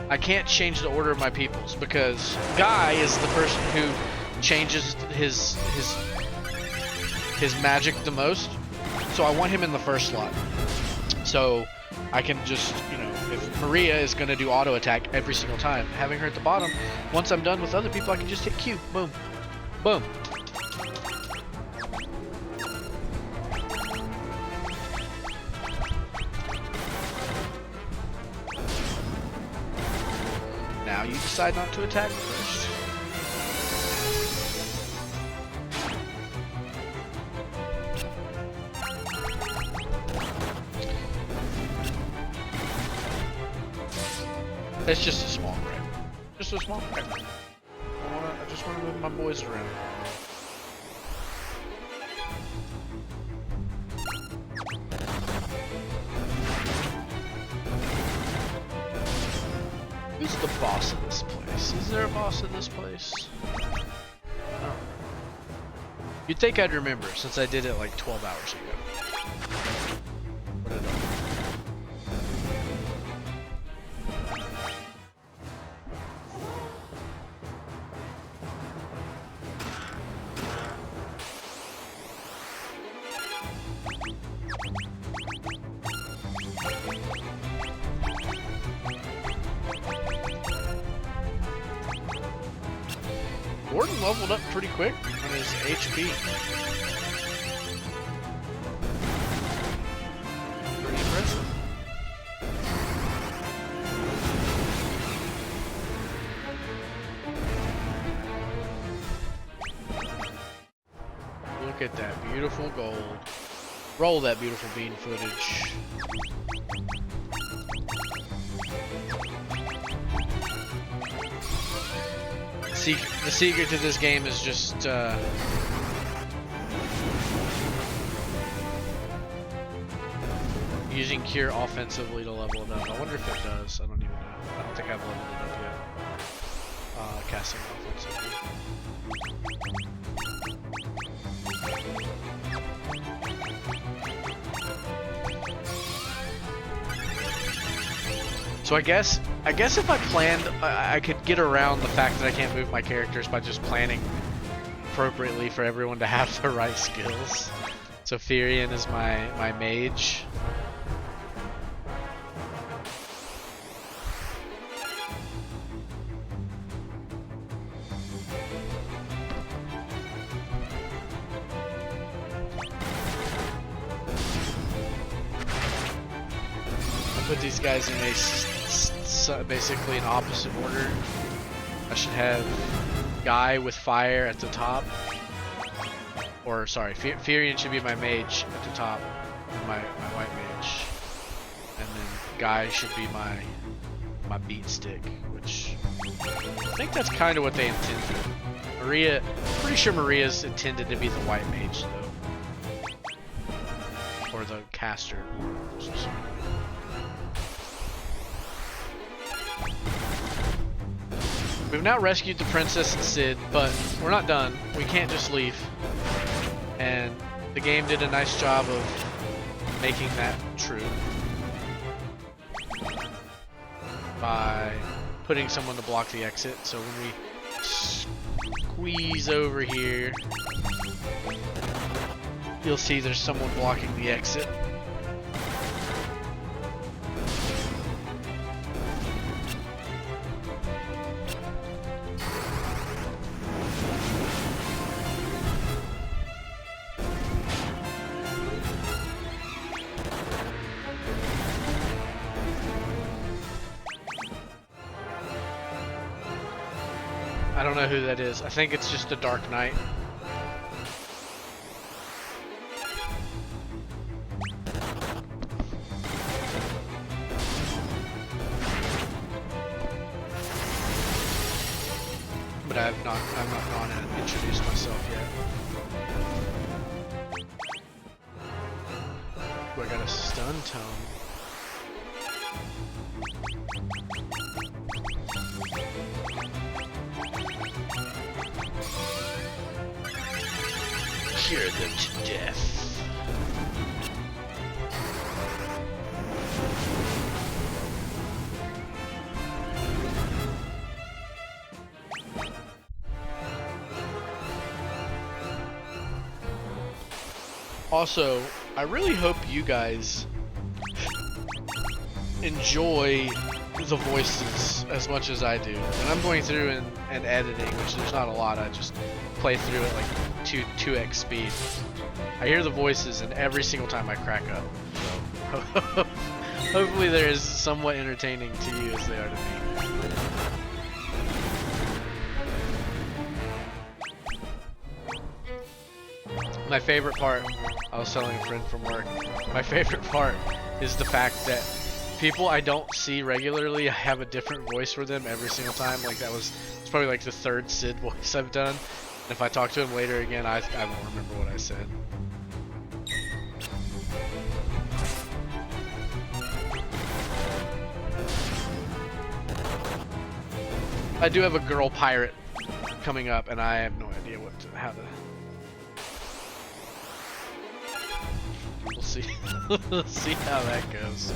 I can't change the order of my peoples, because Guy is the person who changes his magic the most. So I want him in the first slot. So I can just, you know, if Maria is going to do auto attack every single time, having her at the bottom, once I'm done with other people, I can just hit Q. Boom. Boom. Now you decide not to attack first. It's just a small gripe. Just a small gripe. I just want to move my boys around. Who's the boss of this place? Is there a boss of this place? Oh. You'd think I'd remember, since I did it like 12 hours ago. What did I do? Gordon leveled up pretty quick on his HP. Pretty impressive. Look at that beautiful gold. Roll that beautiful bean footage. The secret to this game is just using Cure offensively to level it up. I wonder if it does. I don't even know. I don't think I've leveled it up yet. Casting offensively. So I guess if I planned, I could get around the fact that I can't move my characters by just planning appropriately for everyone to have the right skills. So Firion is my mage. Put these guys in basically an opposite order. I should have Guy with fire at the top, or sorry, Firion should be my mage at the top, my white mage, and then Guy should be my beat stick, which I think that's kind of what they intended. Maria, pretty sure Maria's intended to be the white mage though, or the caster. We've now rescued the princess and Cid, but we're not done. We can't just leave. And the game did a nice job of making that true by putting someone to block the exit. So when we squeeze over here, you'll see there's someone blocking the exit. I don't know who that is. I think it's just a Dark Knight. But I've not gone and introduced myself yet. Ooh, I got a stun tome. Scare them to death. Also, I really hope you guys enjoy the voices as much as I do. When I'm going through and editing, which there's not a lot, I just play through at like 2x speed. I hear the voices, and every single time I crack up. So hopefully they're as somewhat entertaining to you as they are to me. My favorite part, I was telling a friend from work, my favorite part is the fact that people I don't see regularly, I have a different voice for them every single time. Like it's probably like the third Sid voice I've done. And if I talk to him later again, I won't remember what I said. I do have a girl pirate coming up, and I have no idea how to. We'll see. We'll see how that goes.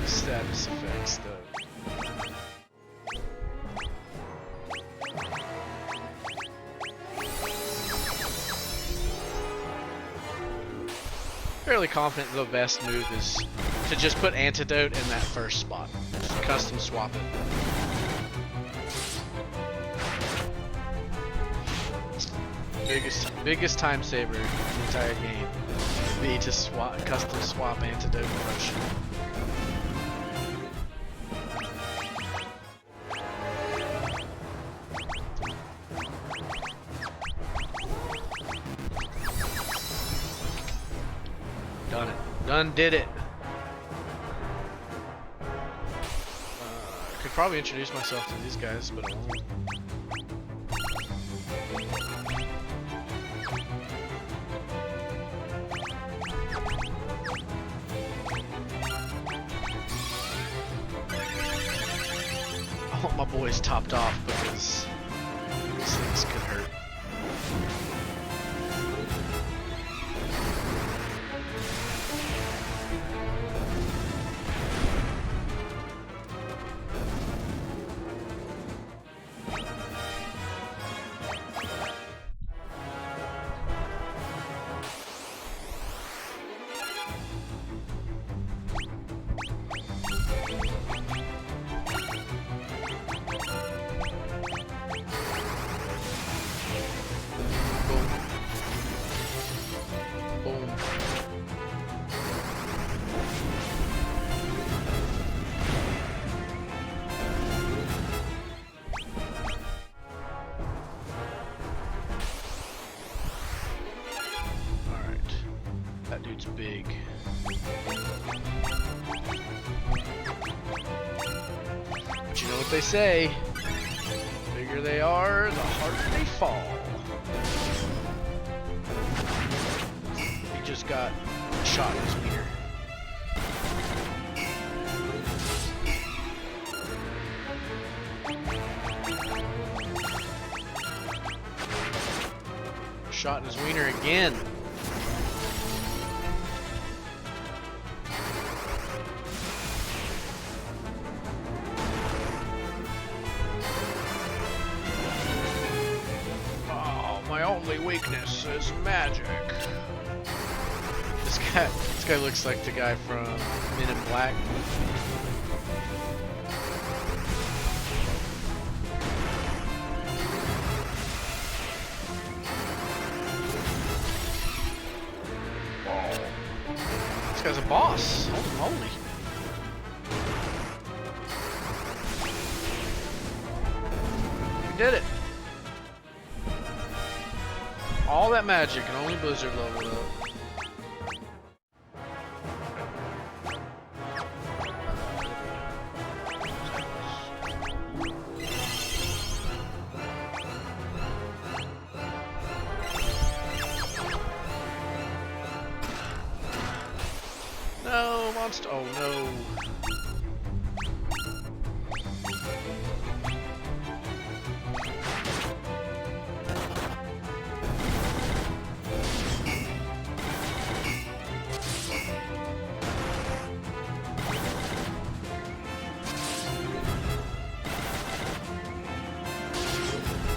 Status effects, though. Fairly confident the best move is to just put antidote in that first spot. Just custom swap it. Biggest time saver in the entire game would be to custom swap antidote potion. Done it. Done did it. I could probably introduce myself to these guys, but I won't. I want my boys topped off because these things could hurt. Big. But you know what they say, the bigger they are, the harder they fall. He just got shot in his wiener. Shot in his wiener again. Weakness is magic. This guy looks like the guy from Men in Black. Whoa. This guy's a boss. Holy moly. We did it. All that magic and only Blizzard leveled up. monster. Oh no.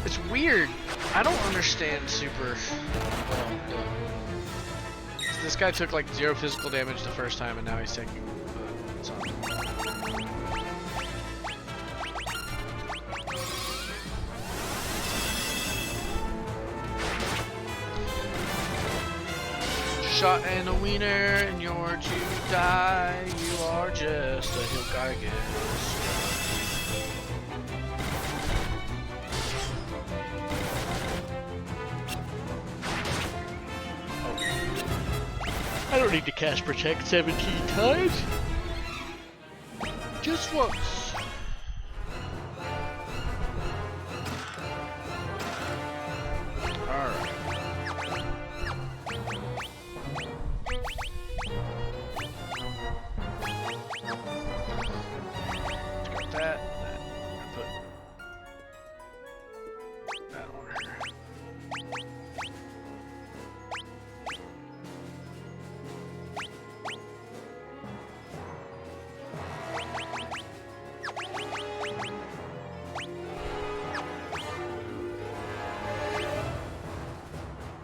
It's weird. I don't understand super well. This guy took like 0 physical damage the first time, and now he's taking some. Shot and a wiener, and you're to die. You are just a hill guy, I guess. I don't need to cast Protect 17 times. Just once. Alright. Got that. Put that on her.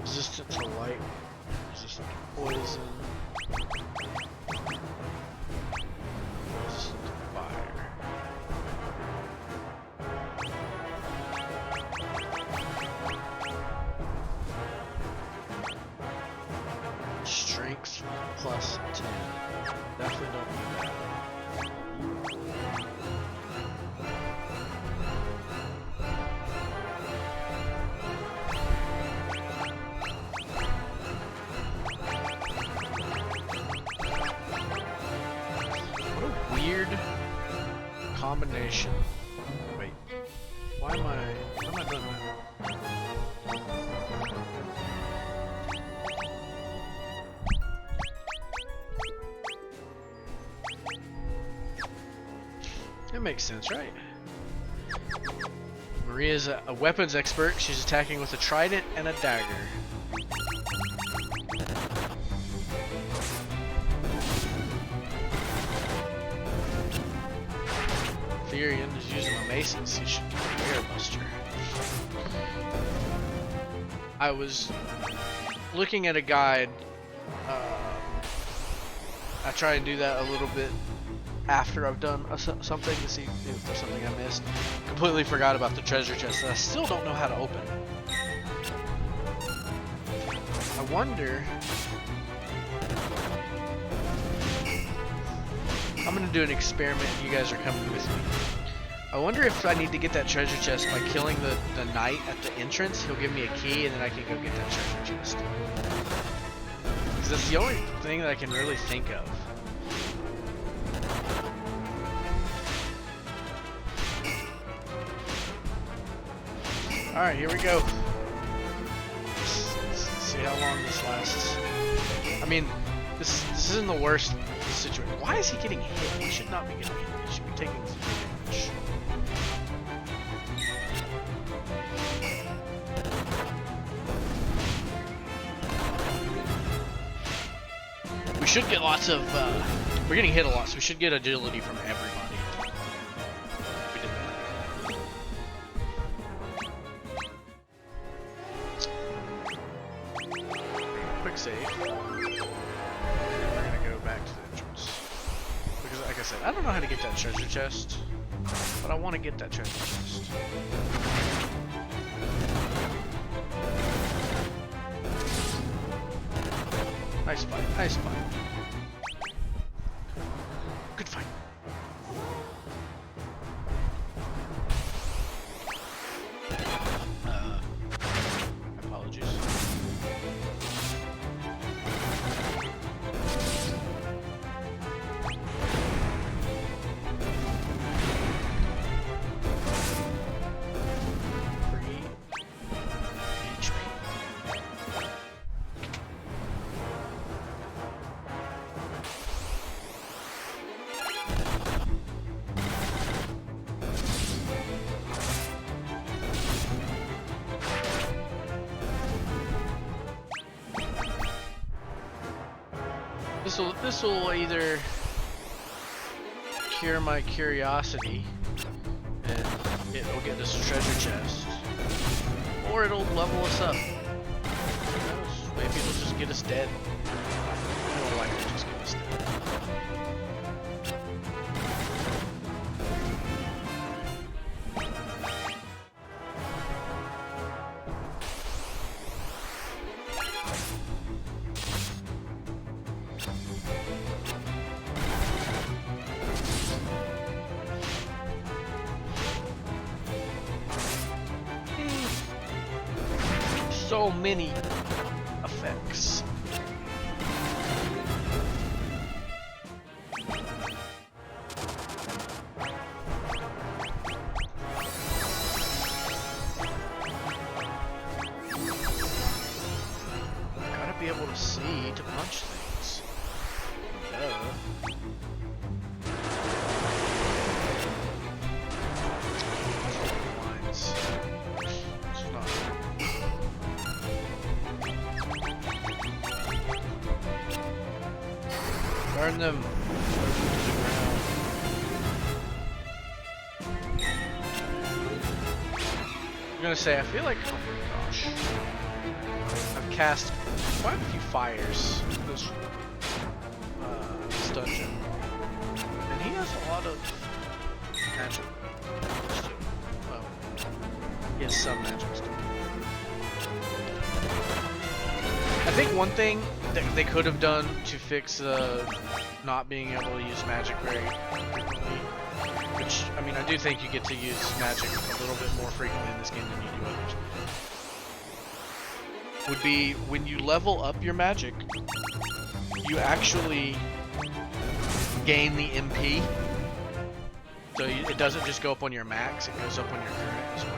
Resistant to light, resistant to poison, resistant to fire. Strength plus 10. Definitely don't need that. Weird combination. Wait, why am I doing that? That makes sense, right? Maria's a weapons expert. She's attacking with a trident and a dagger. Furion is using a mason, so you should get a Air Buster. I was looking at a guide. I try and do that a little bit after I've done something to see if there's something I missed. Completely forgot about the treasure chest that I still don't know how to open. I wonder. I'm gonna do an experiment and you guys are coming with me. I wonder if I need to get that treasure chest by killing the knight at the entrance. He'll give me a key and then I can go get that treasure chest. Because that's the only thing that I can really think of. Alright, here we go. Let's see how long this lasts. I mean, this isn't the worst situation. Why is he getting hit? He should not be getting hit. He should be taking some damage. We should get lots of, we're getting hit a lot, so we should get agility from everybody. We did that. Quick save. We're gonna go back to the entrance. Because, like I said, I don't know how to get that treasure chest, but I want to get that treasure chest. Nice fight, nice fight. Good fight. Apologies. This will either cure my curiosity and it'll get us a treasure chest, or it'll level us up. Who knows? Maybe it'll just get us dead. I don't like it, just get us dead. So many effects. Gotta be able to see to punch things. Duh. Lines. It's not. Burn them. I'm gonna say, I feel like, oh my gosh, I've cast quite a few fires in this dungeon, and he has a lot of magic. Well, he has some magic stuff. I think one thing that they could have done to fix not being able to use magic very frequently, which, I mean, I do think you get to use magic a little bit more frequently in this game than you do others, would be when you level up your magic, you actually gain the MP. So it doesn't just go up on your max, it goes up on your current as well.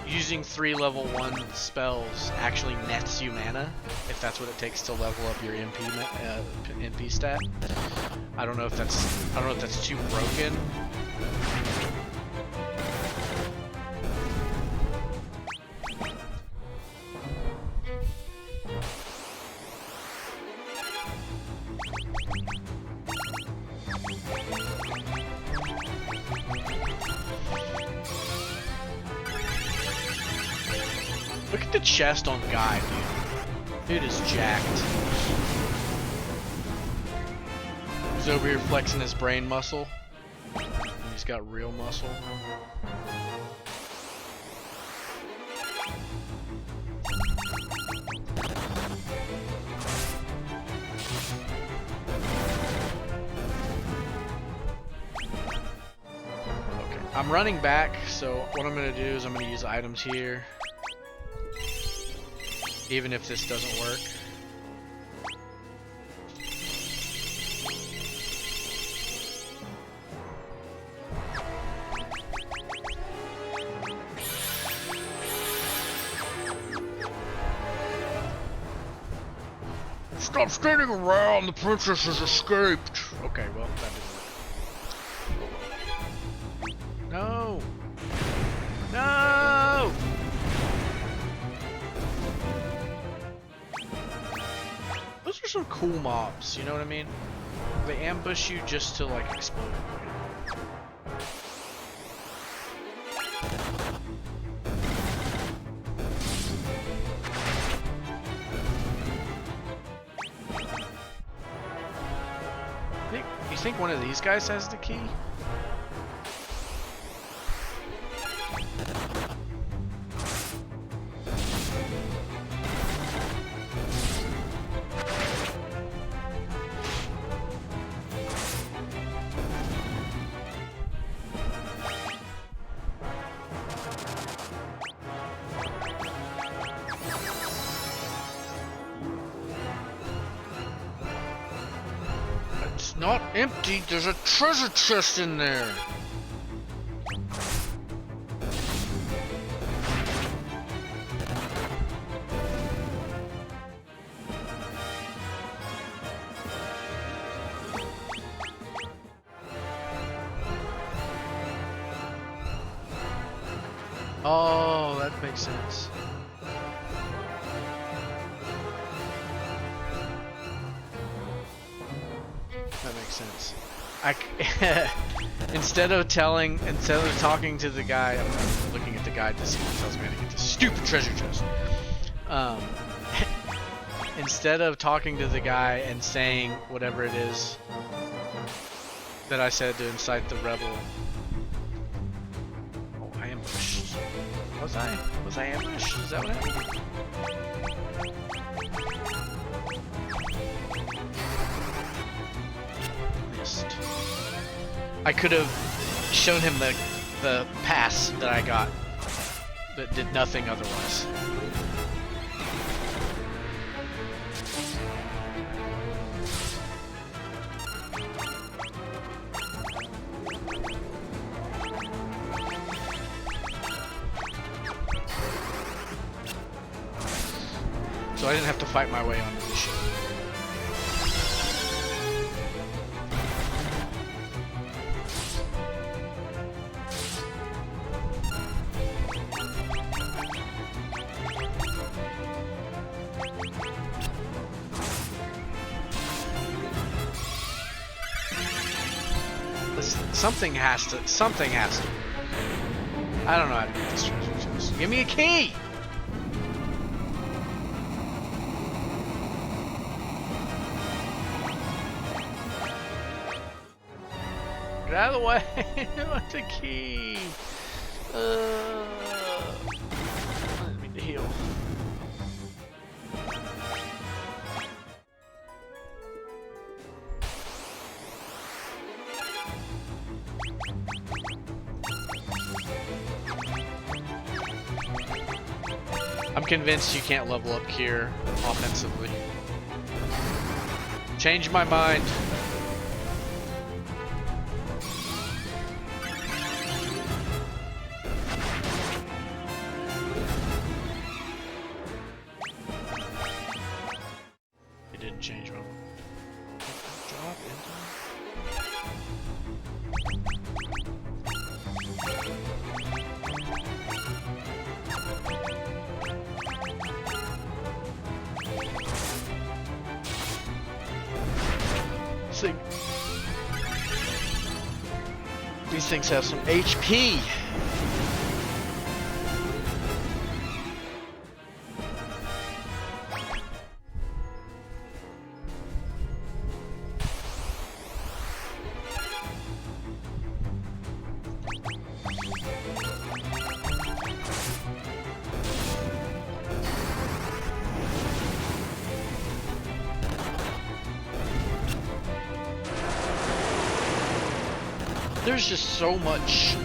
Using 3 level 1 spells actually nets you mana, if that's what it takes to level up your MP stat. I don't know if that's too broken. Look at the chest on Guy, dude. Dude is jacked. He's over here flexing his brain muscle. And he's got real muscle. Okay, I'm running back, so what I'm gonna do is I'm gonna use items here. Even if this doesn't work. Stop standing around, the princess has escaped. Okay, well, that didn't work. No! No! Those are some cool mobs, you know what I mean? They ambush you just to, like, explode. You think one of these guys has the key? Not empty, there's a treasure chest in there. Oh, that makes sense. That makes sense. Instead of talking to the guy, I'm looking at the guide to see if he tells me how to get this stupid treasure chest. Instead of talking to the guy and saying whatever it is that I said to incite the rebel. Oh, I ambushed. Was I ambushed? Is that what happened? Missed. I could have shown him the pass that I got that did nothing otherwise. So I didn't have to fight my way onto the ship. Something has to. I don't know how to get this treasure chest. Give me a key! Get out of the way! I want the key! I didn't mean to heal. I'm convinced you can't level up here offensively. Change my mind. It didn't change my mind. Drop into. These things have some HP. There's just so much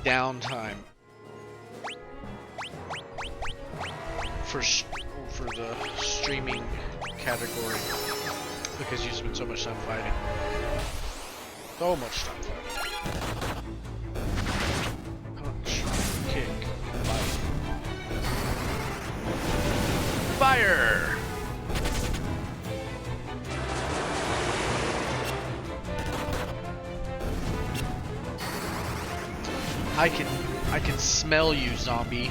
downtime for the streaming category because you spend so much time fighting. So much time fighting. Punch, kick, bite. Fire! I can smell you, zombie.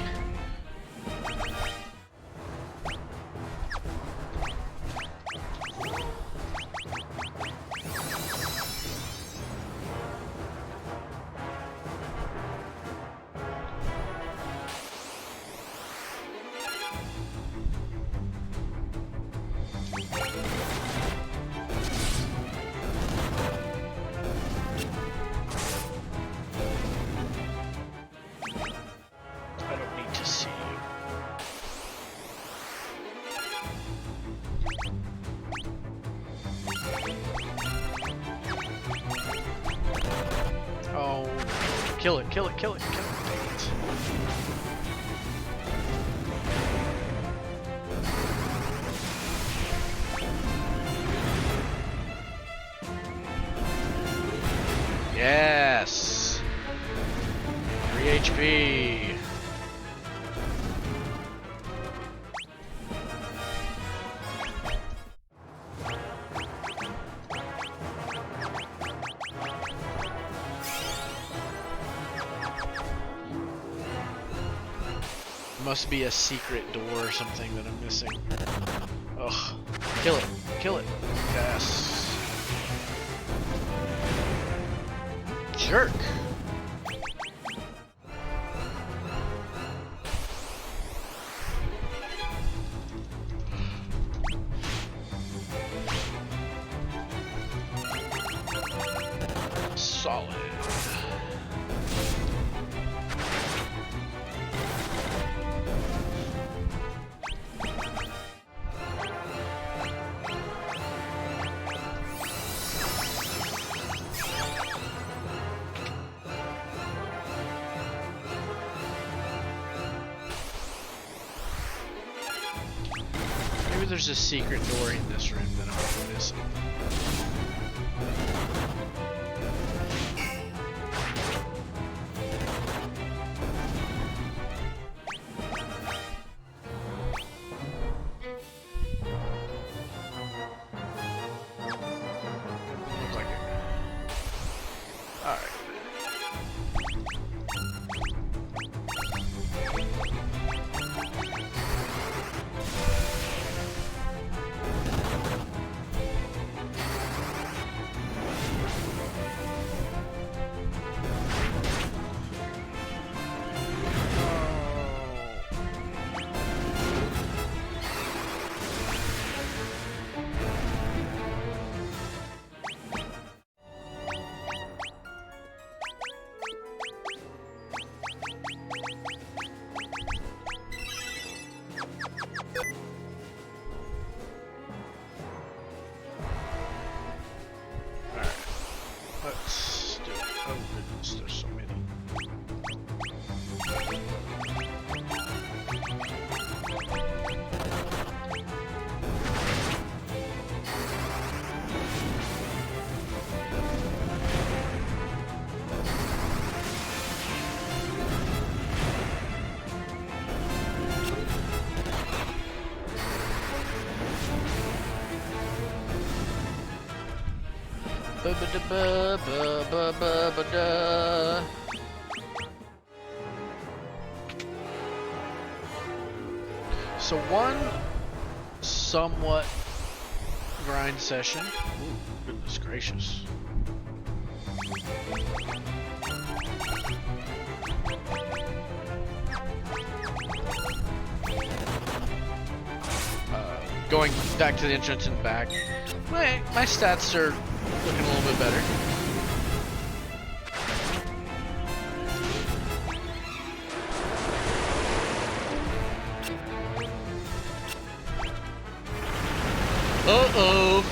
Kill it, kill it, kill it, kill it. Dang it. Yes! 3 HP. must be a secret door or something that I'm missing. Ugh. Kill it. Kill it. Yes. Jerk. Solid. Maybe there's a secret door in this room that I'm missing. Looks like it. Alright. Let's do it. Oh goodness, there's so many. Ba-ba-da-ba-ba-ba-ba-da. So one somewhat grind session. Ooh, goodness gracious. Going back to the entrance and back. My stats are looking a little bit better. Uh-oh.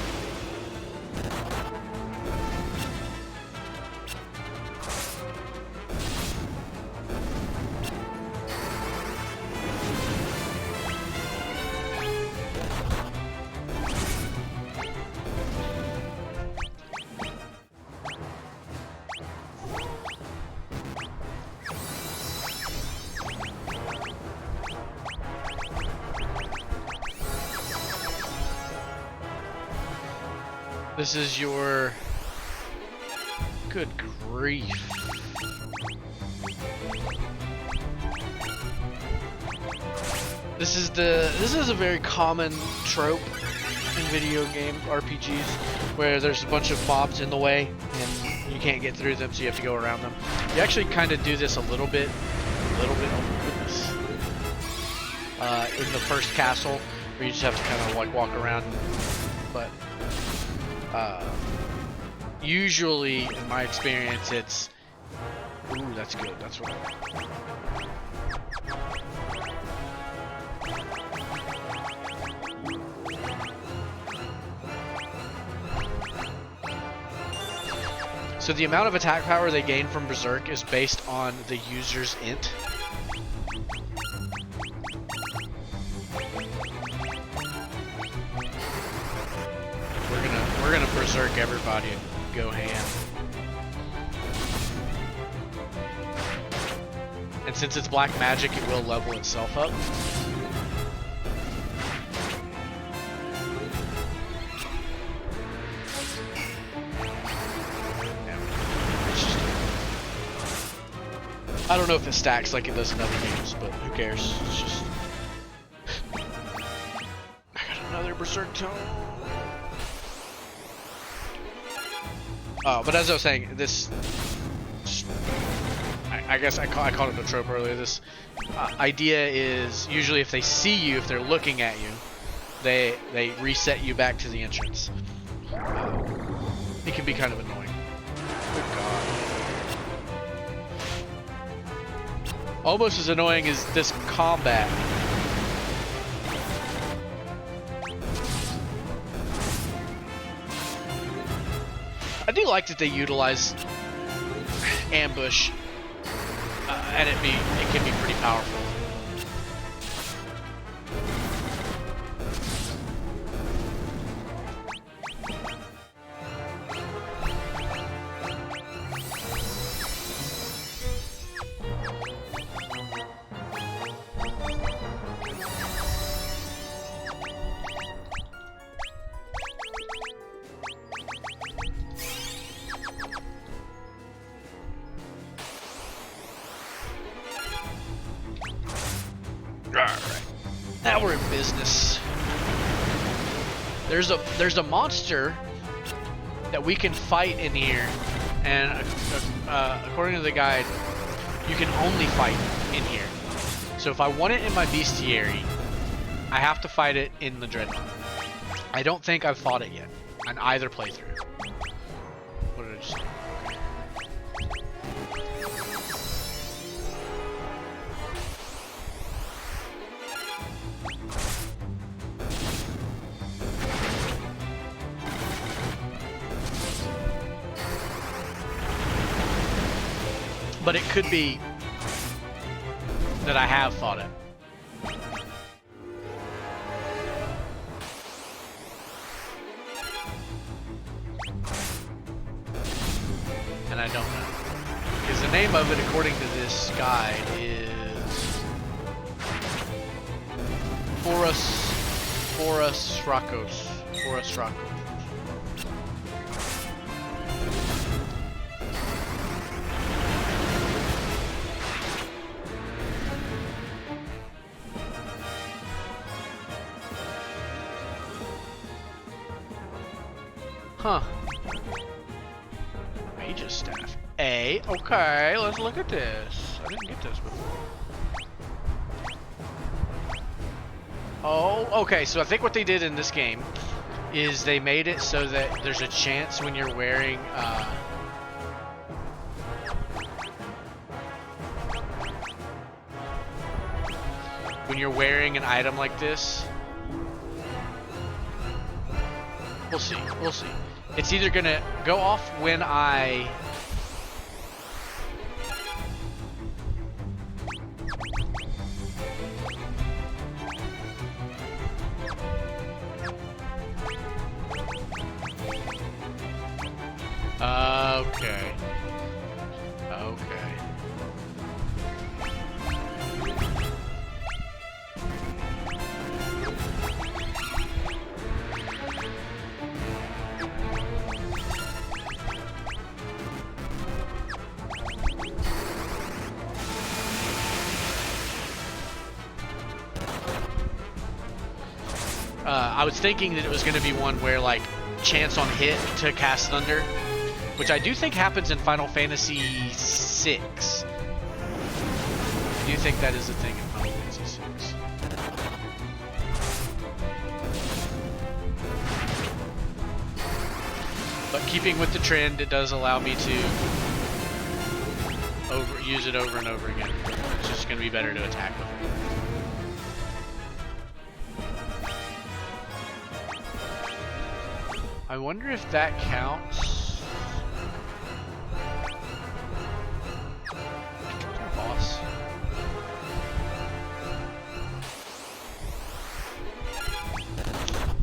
This is your... Good grief. This is a very common trope in video game RPGs where there's a bunch of mobs in the way and you can't get through them, so you have to go around them. You actually kind of do this a little bit, oh goodness, in the first castle where you just have to kind of like walk around, but usually, in my experience, it's... Ooh, that's good. That's right. So the amount of attack power they gain from Berserk is based on the user's int. We're gonna berserk everybody and go ham. And since it's black magic, it will level itself up. I don't know if it stacks like it does in other games, but who cares? It's just... I got another Berserk Tome. But as I was saying, this... I guess I called it a trope earlier. This idea is usually if they see you, if they're looking at you, they reset you back to the entrance. It can be kind of annoying. Good God. Almost as annoying as this combat. I do like that they utilize ambush, and it can be pretty powerful. Now we're in business. There's a monster that we can fight in here, and according to the guide, you can only fight in here. So if I want it in my bestiary, I have to fight it in the Dreadnought. I don't think I've fought it yet on either playthrough. What did I just say? But it could be that I have fought it. And I don't know. Because the name of it, according to this guide, is Forus Rakos. Huh. Mage's Staff. Okay, let's look at this. I didn't get this before. Oh, okay, so I think what they did in this game is they made it so that there's a chance when you're wearing, an item like this. We'll see. We'll see. It's either gonna go off when I... Okay. Okay. I was thinking that it was going to be one where, like, chance on hit to cast Thunder, which I do think happens in Final Fantasy VI. I do think that is a thing in Final Fantasy VI. But keeping with the trend, it does allow me to use it over and over again. It's just going to be better to attack with it. I wonder if that counts. Boss.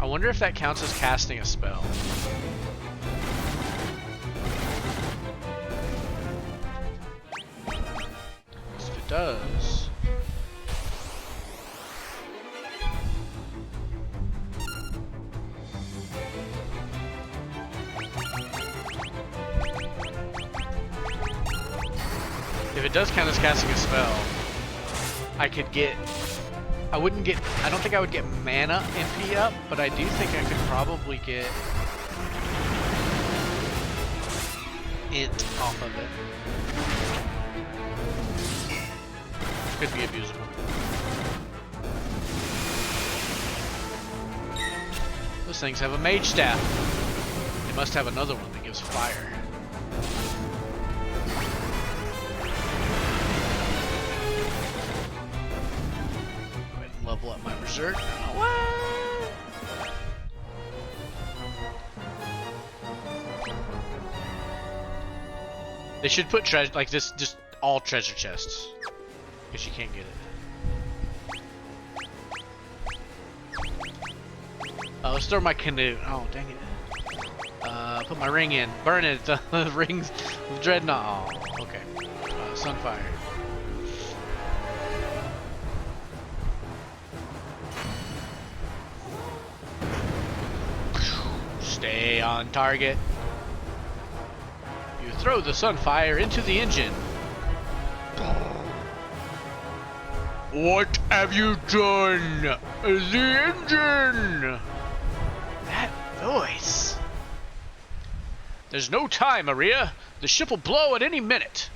I wonder if that counts as casting a spell. If it does. If it does count as casting a spell, I could get... I don't think I would get mana MP up, but I do think I could probably get int off of it. Could be abusable. Those things have a mage staff. They must have another one that gives fire. Go ahead and level up my berserk. They should put treasure like this, just all treasure chests, because you can't get it. Let's throw my canoe. Oh, dang it. Put my ring in. Burn it. The rings. Dreadnought. Oh, okay. Sunfire. Stay on target. You throw the Sunfire into the engine. What have you done? The engine! That voice. There's no time, Maria. The ship will blow at any minute.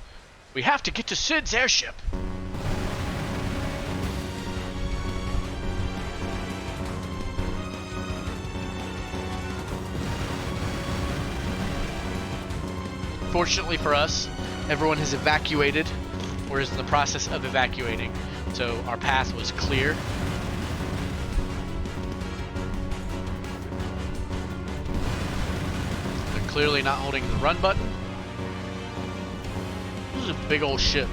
We have to get to Sid's airship. Fortunately for us, everyone has evacuated, or is in the process of evacuating. So our path was clear. They're clearly not holding the run button. This is a big old ship.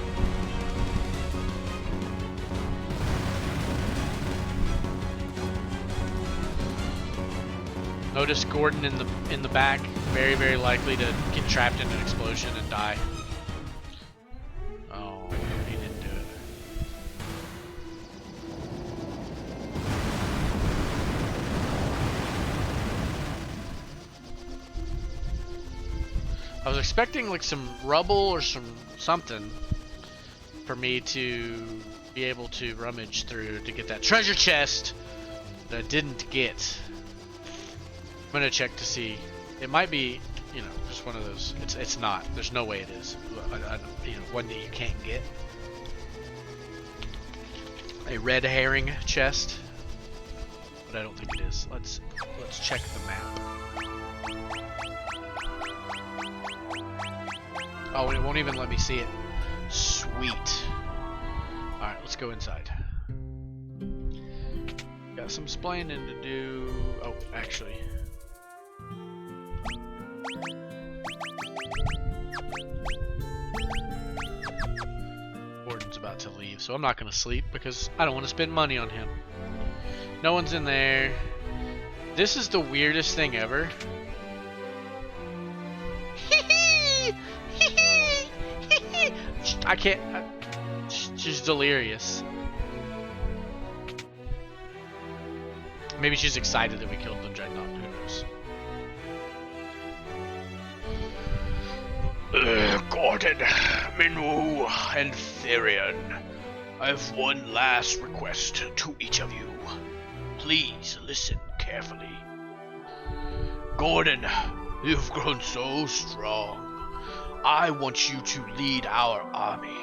Notice Gordon in the back, very, very likely to get trapped in an explosion and die. Oh, he didn't do it. I was expecting like some rubble or something for me to be able to rummage through to get that treasure chest that I didn't get. I'm gonna check to see. It might be, you know, just one of those. It's not. There's no way it is. You know, one that you can't get. A red herring chest, but I don't think it is. Let's check the map. Oh, and it won't even let me see it. Sweet. All right, let's go inside. Got some splaining to do. Oh, actually. Gordon's about to leave, so I'm not going to sleep because I don't want to spend money on him. No one's in there. This is the weirdest thing ever. I can't. She's delirious. Maybe she's excited that we killed the Dreadnought. Who knows? Gordon, Minwoo, and Therion, I have one last request to each of you. Please listen carefully. Gordon, you've grown so strong. I want you to lead our army.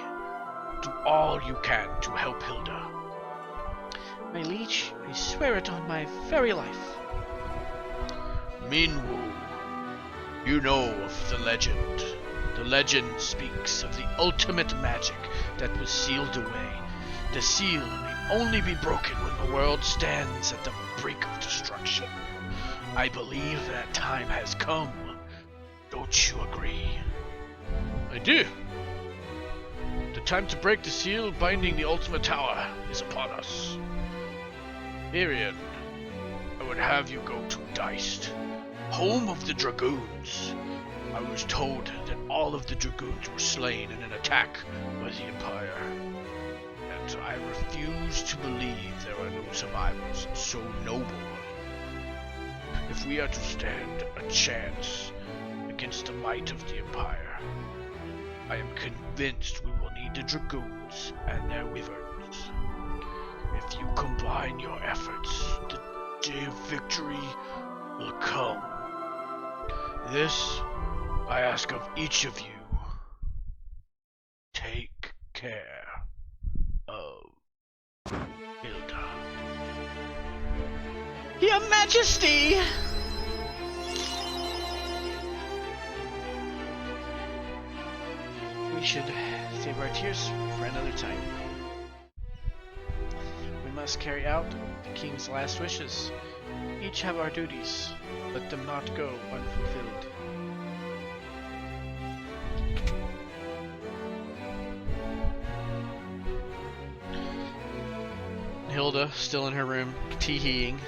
Do all you can to help Hilda. My liege, I swear it on my very life. Minwoo, you know of the legend. The legend speaks of the ultimate magic that was sealed away. The seal may only be broken when the world stands at the brink of destruction. I believe that time has come. Don't you agree? I do. The time to break the seal binding the ultimate tower is upon us. Therion, I would have you go to Deist, home of the Dragoons. I was told that all of the Dragoons were slain in an attack by the Empire. And I refuse to believe there are no survivors so noble. If we are to stand a chance against the might of the Empire, I am convinced we will the dragoons and their wyverns. If you combine your efforts, the day of victory will come. This I ask of each of you. Take care of Hilda. Your Majesty! We should save our tears for another time. We must carry out the king's last wishes. Each have our duties. Let them not go unfulfilled. Hilda, still in her room, tee-heeing.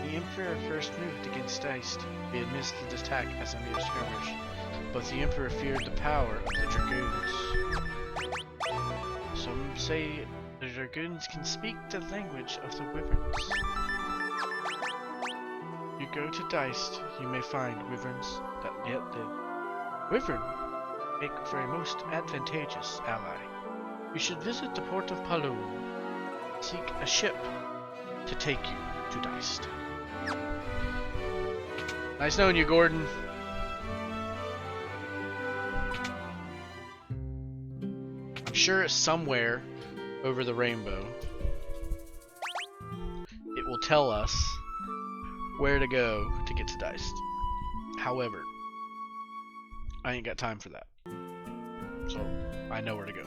The Emperor first moved against Deist. We had missed the attack as a mere skirmish, but the Emperor feared the power of the dragoons. Some say the dragoons can speak the language of the wyverns. You go to Deist, you may find wyverns that yet live. Wyvern make for a most advantageous ally. You should visit the port of Palom. Seek a ship to take you to Deist. Nice knowing you, Gordon. I'm sure it's somewhere over the rainbow. It will tell us where to go to get to Deist. However, I ain't got time for that. So, I know where to go.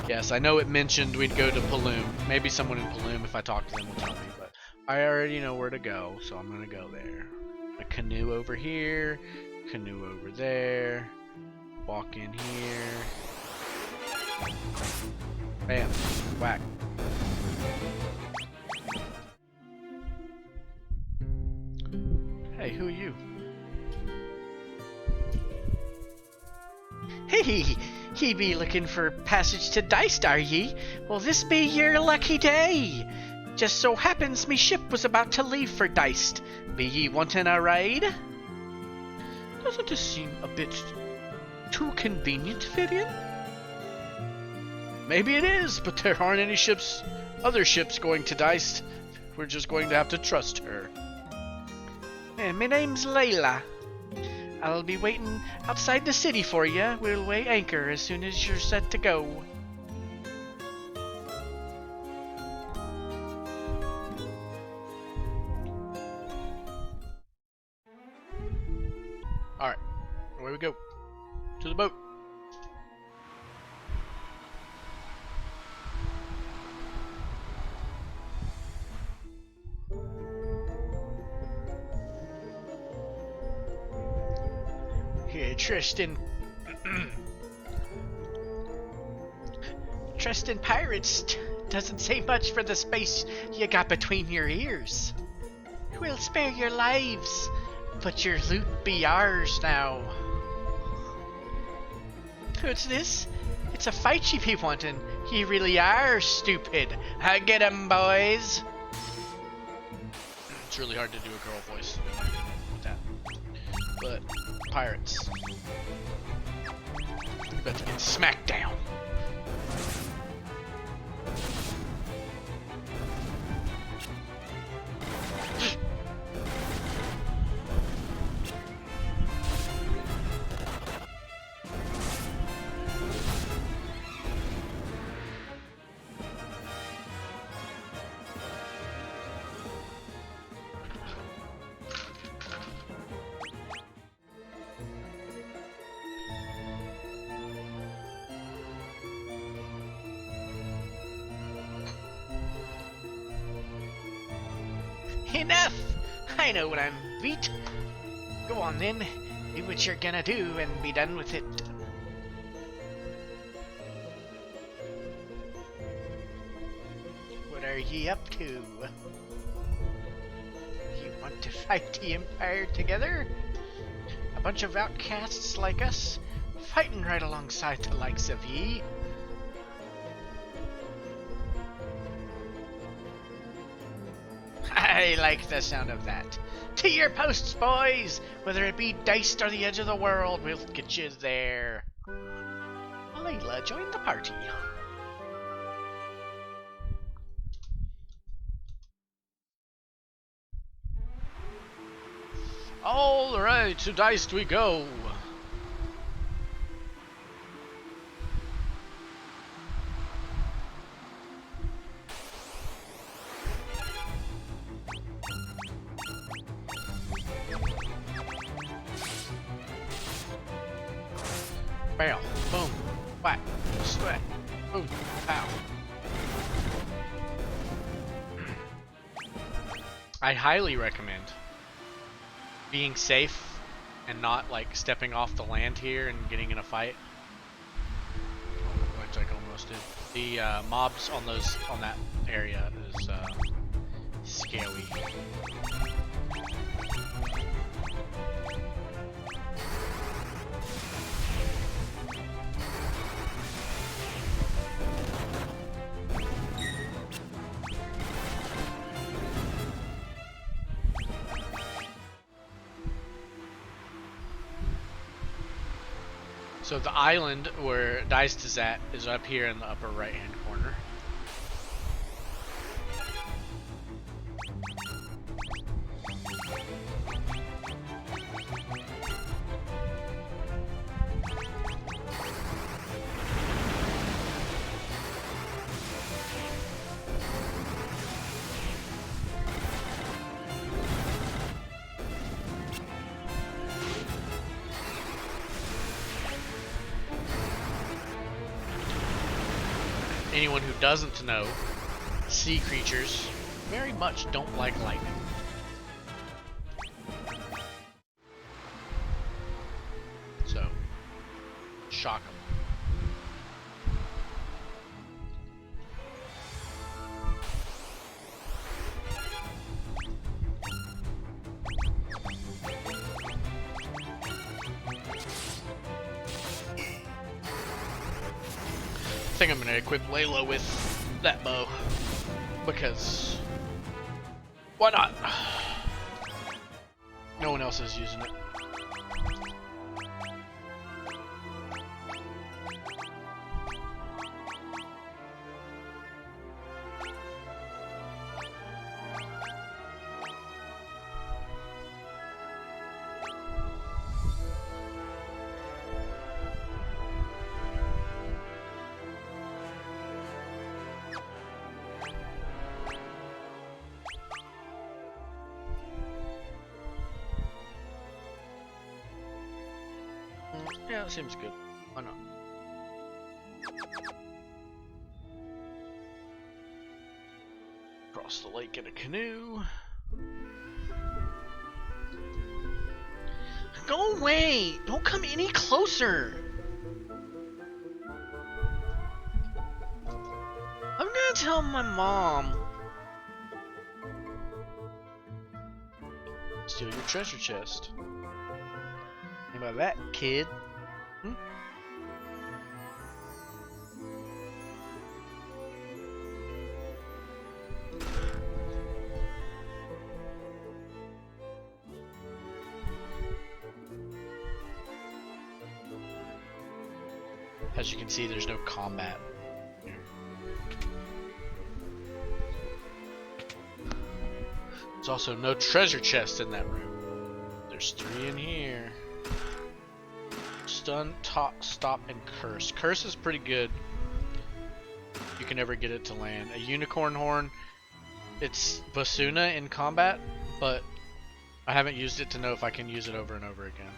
Yes, I know it mentioned we'd go to Palom. Maybe someone in Palom, if I talk to them, will tell me. But I already know where to go, so I'm gonna go there. A canoe over here, canoe over there, walk in here. Bam, whack. Hey, who are you? Hey, ye be looking for passage to Deist, are ye? Well, this be your lucky day. Just so happens me ship was about to leave for Deist. Be ye wanting a ride? Doesn't this seem a bit too convenient, Vivian? Maybe it is, but there aren't any other ships going to Deist. We're just going to have to trust her. My name's Layla. I'll be waiting outside the city for you. We'll weigh anchor as soon as you're set to go. Alright, away we go. To the boat. Tristan. Tristan Pirates doesn't say much for the space you got between your ears. We'll spare your lives, but your loot be ours now. What's this? It's a fight you be wanting. You really are stupid. Get 'em, boys. It's really hard to do a girl voice with that. But pirates. You're about to get smacked down. Enough! I know what I'm beat. Go on then, do what you're gonna do and be done with it. What are ye up to? You want to fight the Empire together? A bunch of outcasts like us, fighting right alongside the likes of ye. I like the sound of that. To your posts, boys! Whether it be Deist or the edge of the world, we'll get you there. Layla, join the party. Alright, to Deist we go. Bam, boom, whack, sweat, boom, pow. I highly recommend being safe and not like stepping off the land here and getting in a fight. Which I almost did. The mobs on that area is scary. So the island where Deist is at is up here in the upper right hand corner. Anyone who doesn't know, sea creatures very much don't like lightning. So, shock them. I think I'm gonna equip Layla with that bow because why not? No one else is using it. Yeah, that seems good. Why not? Cross the lake in a canoe. Go away! Don't come any closer! I'm gonna tell my mom. Steal your treasure chest. Think about that, kid. Hmm? As you can see, there's no combat here. There's also no treasure chest in that room. There's 3 in here. Stun, stop, and curse. Curse is pretty good. You can never get it to land. A unicorn horn. It's Basuna in combat, but I haven't used it to know if I can use it over and over again.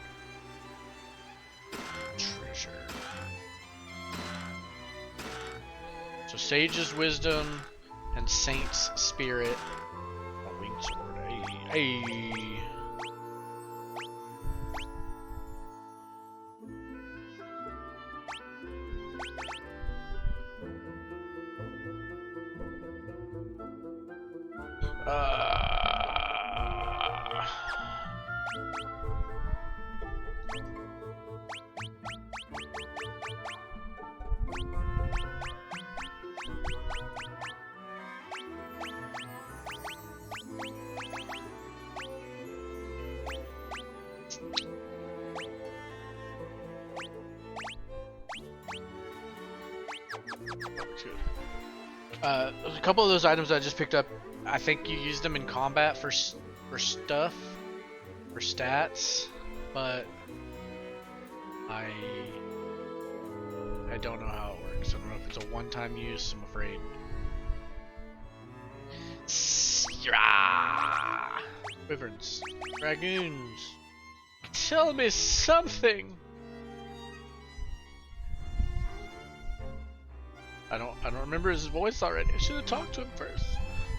Treasure. So Sage's Wisdom and Saint's Spirit. A winged sword. Hey, hey. Looks good. A couple of those items I just picked up, I think you use them in combat for stuff, for stats, but I don't know how it works. I don't know if it's a one-time use, I'm afraid. Wyverns, dragoons, tell me something. I don't remember his voice already. I should have talked to him first.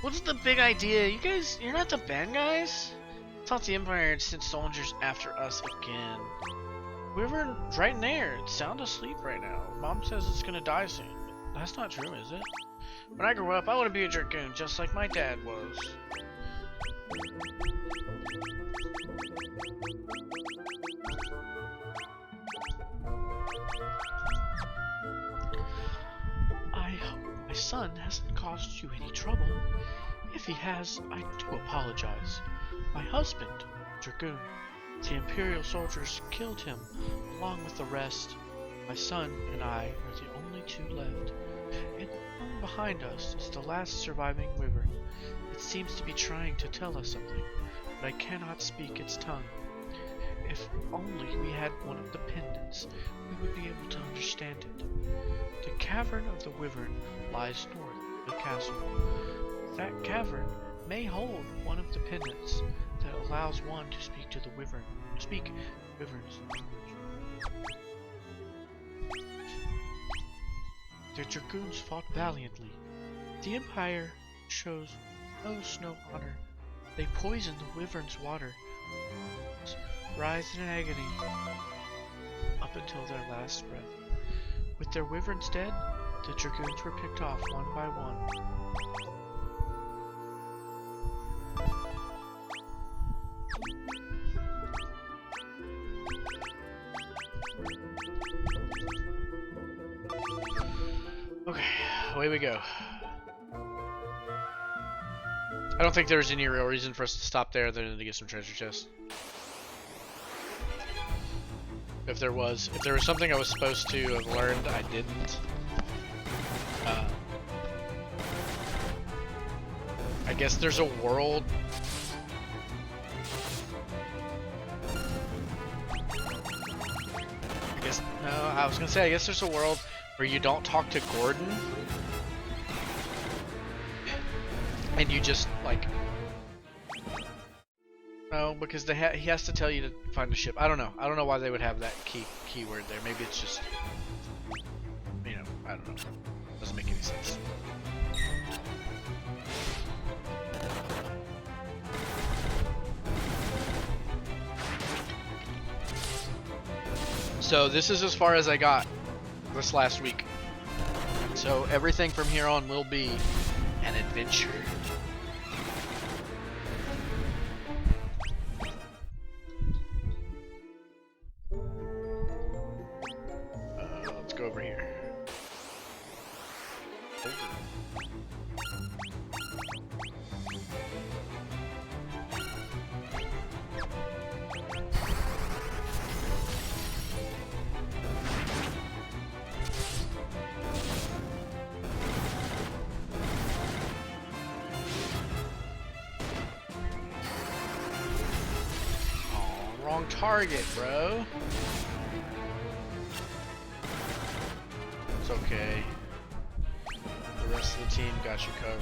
What's the big idea? You guys, you're not the bad guys? I thought the Empire had sent soldiers after us again. Wyvern's right in there. It's sound asleep right now. Mom says it's gonna die soon. But that's not true, is it? When I grow up, I want to be a dragoon, just like my dad was. I hope my son hasn't caused you any trouble. If he has, I do apologize. My husband, dragoon, the Imperial soldiers killed him along with the rest. My son and I are the only two left. And behind us is the last surviving wyvern. It seems to be trying to tell us something, but I cannot speak its tongue. If only we had one of the pendants, we would be able to understand it. The cavern of the wyvern lies north of the castle. That cavern may hold one of the pendants that allows one to speak to the wyvern. Speak wyvern's language. The dragoons fought valiantly. The Empire shows no snow honor. They poisoned the wyvern's water. Writhed in agony up until their last breath. With their wyverns dead, the dragoons were picked off one by one. Okay, away we go. I don't think there's any real reason for us to stop there other than to get some treasure chests. If there was something I was supposed to have learned, I didn't. I guess there's a world. I was gonna say, I guess there's a world where you don't talk to Gordon, and you just like, no, because he has to tell you to find a ship. I don't know why they would have that keyword there. Maybe it's just, you know, I don't know. Doesn't make any sense. So this is as far as I got this last week. So everything from here on will be an adventure. Let's go over here. Wrong target, bro. It's okay. The rest of the team got you covered.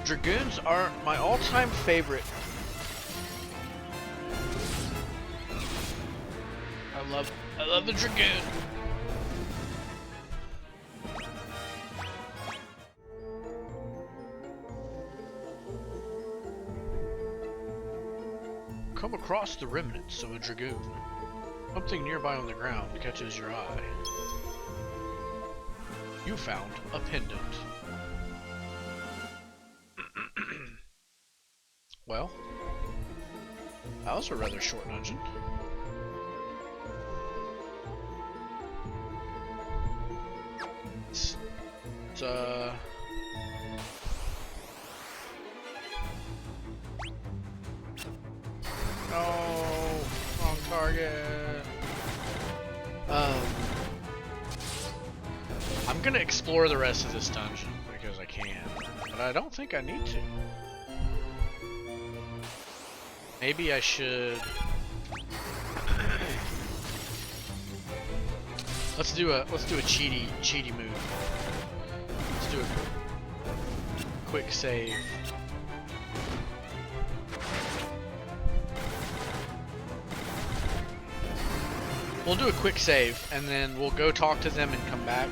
Dragoons are my all-time favorite. I love the dragoon. Come across the remnants of a dragoon. Something nearby on the ground catches your eye. You found a pendant. Well, That was a rather short dungeon. It's, no, wrong target. I'm gonna explore the rest of this dungeon because I can, but I don't think I need to. Maybe I should. Let's do a cheaty move. Let's do a quick save. We'll do a quick save and then we'll go talk to them and come back.